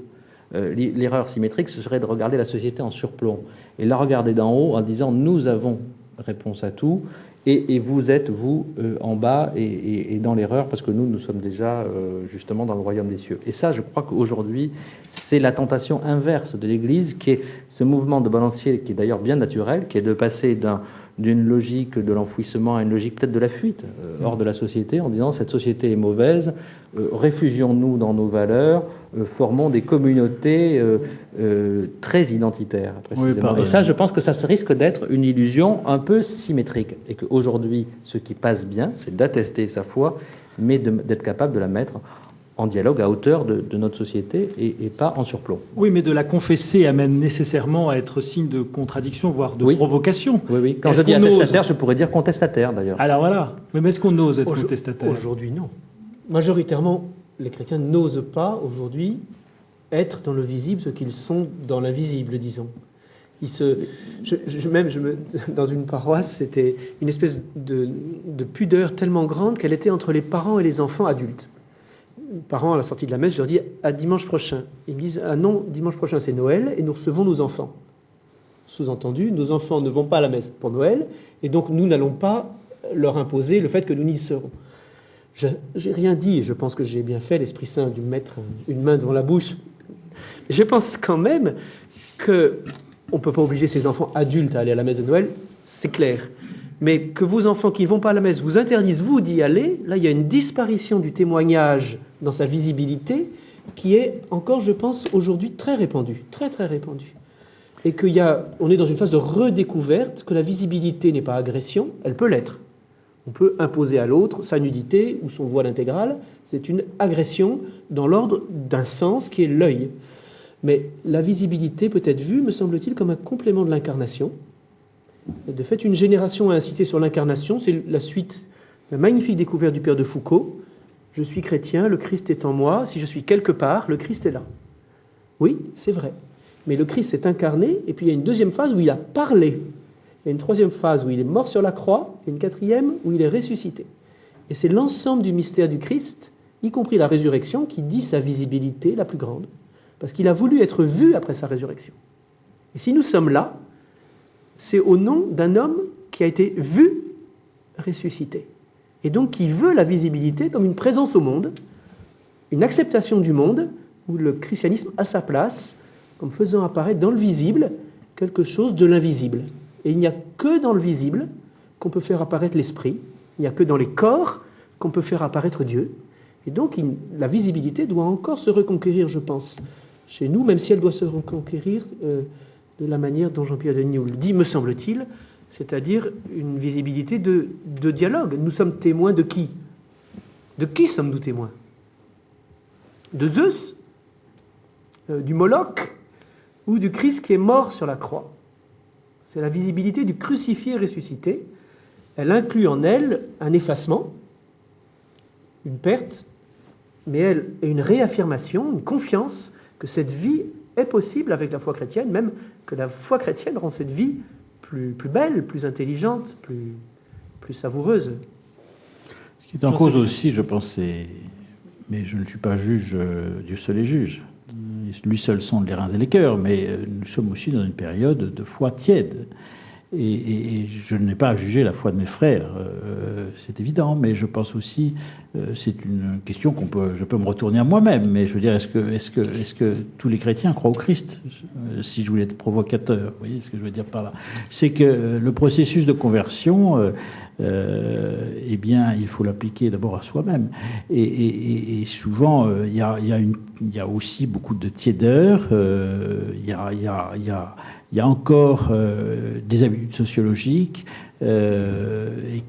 Speaker 3: l'erreur symétrique, ce serait de regarder la société en surplomb et la regarder d'en haut en disant nous avons réponse à tout. Et vous êtes, vous, en bas et dans l'erreur, parce que nous sommes déjà justement dans le royaume des cieux. Et ça, je crois qu'aujourd'hui, c'est la tentation inverse de l'Église, qui est ce mouvement de balancier, qui est d'ailleurs bien naturel, qui est de passer d'une logique de l'enfouissement à une logique peut-être de la fuite hors de la société, en disant cette société est mauvaise, réfugions-nous dans nos valeurs, formons des communautés très identitaires, précisément. Oui, et ça, je pense que ça risque d'être une illusion un peu symétrique, et qu'aujourd'hui, ce qui passe bien, c'est d'attester sa foi, mais d'être capable de la mettre en dialogue à hauteur de notre société et pas en surplomb.
Speaker 1: Oui, mais de la confesser amène nécessairement à être signe de contradiction, voire de provocation.
Speaker 3: Oui. Quand je dis attestataire, je pourrais dire contestataire, d'ailleurs.
Speaker 1: Alors voilà. Mais est-ce qu'on ose être contestataire?
Speaker 2: Aujourd'hui, non. Majoritairement, les chrétiens n'osent pas, aujourd'hui, être dans le visible ce qu'ils sont dans l'invisible, disons. Dans une paroisse, c'était une espèce de pudeur tellement grande qu'elle était entre les parents et les enfants adultes. Les parents, à la sortie de la messe, je leur dis à dimanche prochain. Ils me disent ah non, dimanche prochain c'est Noël et nous recevons nos enfants. Sous-entendu, nos enfants ne vont pas à la messe pour Noël et donc nous n'allons pas leur imposer le fait que nous n'y serons. J'ai rien dit et je pense que j'ai bien fait, l'Esprit Saint a dû me mettre une main devant la bouche. Je pense quand même que on ne peut pas obliger ses enfants adultes à aller à la messe de Noël, c'est clair. Mais que vos enfants qui ne vont pas à la messe vous interdisent, vous, d'y aller, là, il y a une disparition du témoignage dans sa visibilité qui est encore, je pense, aujourd'hui très répandue, très, très répandue. Et on est dans une phase de redécouverte que la visibilité n'est pas agression, elle peut l'être. On peut imposer à l'autre sa nudité ou son voile intégral, c'est une agression dans l'ordre d'un sens qui est l'œil. Mais la visibilité peut être vue, me semble-t-il, comme un complément de l'incarnation. De fait, une génération a incité sur l'incarnation, c'est la suite, la magnifique découverte du père de Foucault. Je suis chrétien, le Christ est en moi, si je suis quelque part, le Christ est là. Oui, c'est vrai. Mais le Christ s'est incarné, et puis il y a une deuxième phase où il a parlé. Il y a une troisième phase où il est mort sur la croix, et une quatrième où il est ressuscité. Et c'est l'ensemble du mystère du Christ, y compris la résurrection, qui dit sa visibilité la plus grande. Parce qu'il a voulu être vu après sa résurrection. Et si nous sommes là, c'est au nom d'un homme qui a été vu ressuscité. Et donc qui veut la visibilité comme une présence au monde, une acceptation du monde, où le christianisme a sa place, comme faisant apparaître dans le visible quelque chose de l'invisible. Et il n'y a que dans le visible qu'on peut faire apparaître l'esprit, il n'y a que dans les corps qu'on peut faire apparaître Dieu. Et donc la visibilité doit encore se reconquérir, je pense, chez nous, même si elle doit se reconquérir de la manière dont Jean-Pierre Denis le dit, me semble-t-il, c'est-à-dire une visibilité de dialogue. Nous sommes témoins de qui? De qui sommes-nous témoins? De Zeus? Du Moloch? Ou du Christ qui est mort sur la croix? C'est la visibilité du crucifié ressuscité. Elle inclut en elle un effacement, une perte, mais elle est une réaffirmation, une confiance que cette vie est possible avec la foi chrétienne, même que la foi chrétienne rend cette vie plus belle, plus intelligente, plus savoureuse.
Speaker 4: Ce qui est en cause aussi, je pense, mais je ne suis pas juge, Dieu seul est juge. Lui seul sonde les reins et les cœurs, mais nous sommes aussi dans une période de foi tiède. Et je n'ai pas à juger la foi de mes frères, c'est évident, mais je pense aussi, c'est une question je peux me retourner à moi-même, mais je veux dire, est-ce que tous les chrétiens croient au Christ? Si je voulais être provocateur, vous voyez ce que je veux dire par là? C'est que le processus de conversion, eh bien, il faut l'appliquer d'abord à soi-même. Et souvent, il y a aussi beaucoup de tiédeur, il y a encore des habitudes sociologiques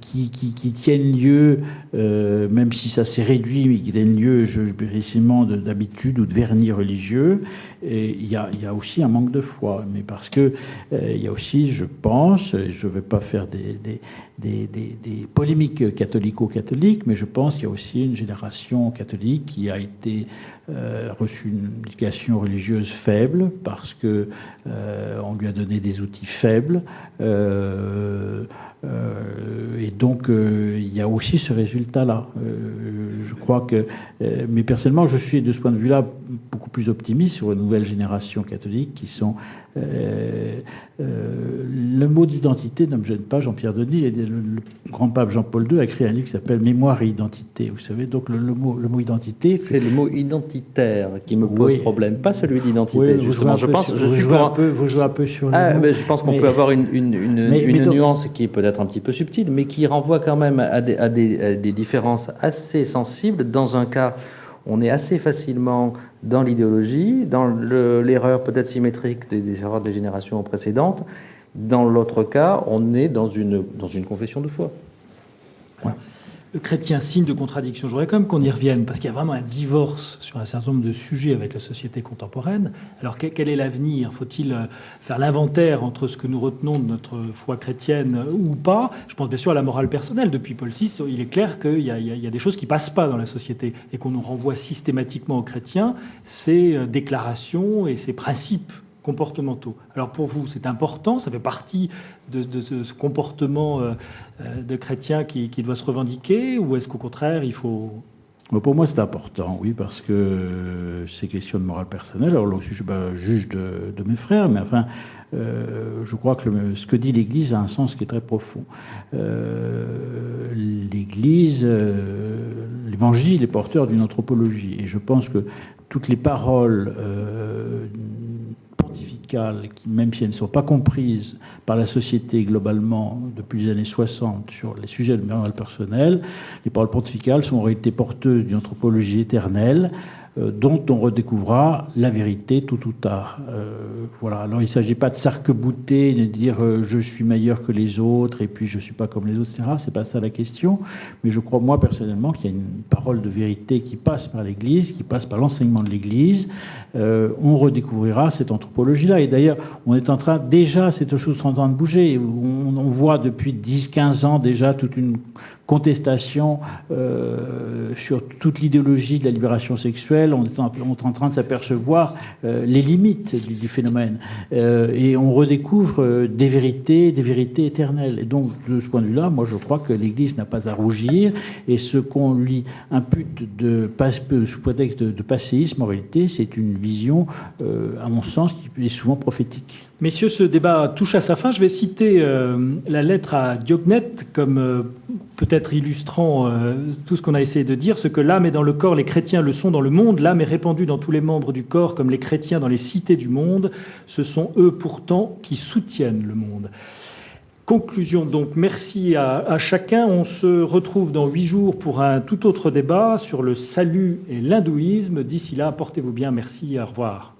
Speaker 4: qui tiennent lieu, même si ça s'est réduit, mais qui tiennent lieu précisément d'habitudes ou de vernis religieux. Et il y a aussi un manque de foi, mais parce que il y a aussi, je pense, je ne vais pas faire des polémiques catholico-catholiques, mais je pense qu'il y a aussi une génération catholique qui a été reçu une éducation religieuse faible parce que on lui a donné des outils faibles et donc il y a aussi ce résultat-là. Je crois que, mais personnellement, je suis de ce point de vue-là beaucoup plus optimiste sur une nouvelle génération catholique qui sont le mot d'identité ne me gêne pas. Jean-Pierre Denis, le grand pape Jean-Paul II a écrit un livre qui s'appelle Mémoire et identité. Vous savez, donc le mot identité.
Speaker 3: C'est le mot identitaire qui me pose problème, pas celui d'identité.
Speaker 4: Oui,
Speaker 3: justement, je pense.
Speaker 4: Vous jouez un peu sur le mot.
Speaker 3: Mais je pense qu'on peut avoir une nuance qui est peut-être un petit peu subtile, mais qui renvoie quand même à des différences assez sensibles. Dans un cas, on est assez facilement dans l'idéologie, dans l'erreur peut-être symétrique des erreurs des générations précédentes. Dans l'autre cas, on est dans une confession de foi.
Speaker 1: Ouais. Le chrétien, signe de contradiction. Je voudrais quand même qu'on y revienne, parce qu'il y a vraiment un divorce sur un certain nombre de sujets avec la société contemporaine. Alors, quel est l'avenir? Faut-il faire l'inventaire entre ce que nous retenons de notre foi chrétienne ou pas? Je pense bien sûr à la morale personnelle. Depuis Paul VI, il est clair qu'il y a des choses qui passent pas dans la société et qu'on nous renvoie systématiquement aux chrétiens, ces déclarations et ces principes comportementaux. Alors pour vous, c'est important, ça fait partie de ce comportement de chrétien qui doit se revendiquer, ou est-ce qu'au contraire, il faut...
Speaker 4: Pour moi, c'est important, oui, parce que c'est question de morale personnelle. Alors là aussi, je ne suis pas juge de mes frères, mais enfin, je crois que ce que dit l'Église a un sens qui est très profond. L'Église, l'Évangile est porteur d'une anthropologie, et je pense que toutes les paroles pontificales, qui, même si elles ne sont pas comprises par la société globalement depuis les années 60 sur les sujets de morale personnelle, les paroles pontificales sont en réalité porteuses d'une anthropologie éternelle dont on redécouvrira la vérité tôt ou tard. Voilà. Alors il ne s'agit pas de s'arc-bouter, de dire je suis meilleur que les autres et puis je ne suis pas comme les autres, etc. C'est pas ça la question. Mais je crois, moi, personnellement, qu'il y a une parole de vérité qui passe par l'Église, qui passe par l'enseignement de l'Église. On redécouvrira cette anthropologie-là. Et d'ailleurs, on est en train, déjà, cette chose est en train de bouger. On voit depuis 10-15 ans déjà toute une contestation sur toute l'idéologie de la libération sexuelle. On est en train de s'apercevoir les limites du phénomène. Et on redécouvre des vérités éternelles. Et donc, de ce point de vue-là, moi, je crois que l'Église n'a pas à rougir. Et ce qu'on lui impute sous prétexte de passéisme, en réalité, c'est une vision, à mon sens, qui est souvent prophétique.
Speaker 1: Messieurs, ce débat touche à sa fin. Je vais citer la lettre à Diognet comme peut-être illustrant tout ce qu'on a essayé de dire. Ce que l'âme est dans le corps, les chrétiens le sont dans le monde. L'âme est répandue dans tous les membres du corps comme les chrétiens dans les cités du monde. Ce sont eux pourtant qui soutiennent le monde. Conclusion donc, merci à chacun. On se retrouve dans 8 jours pour un tout autre débat sur le salut et l'hindouisme. D'ici là, portez-vous bien. Merci, au revoir.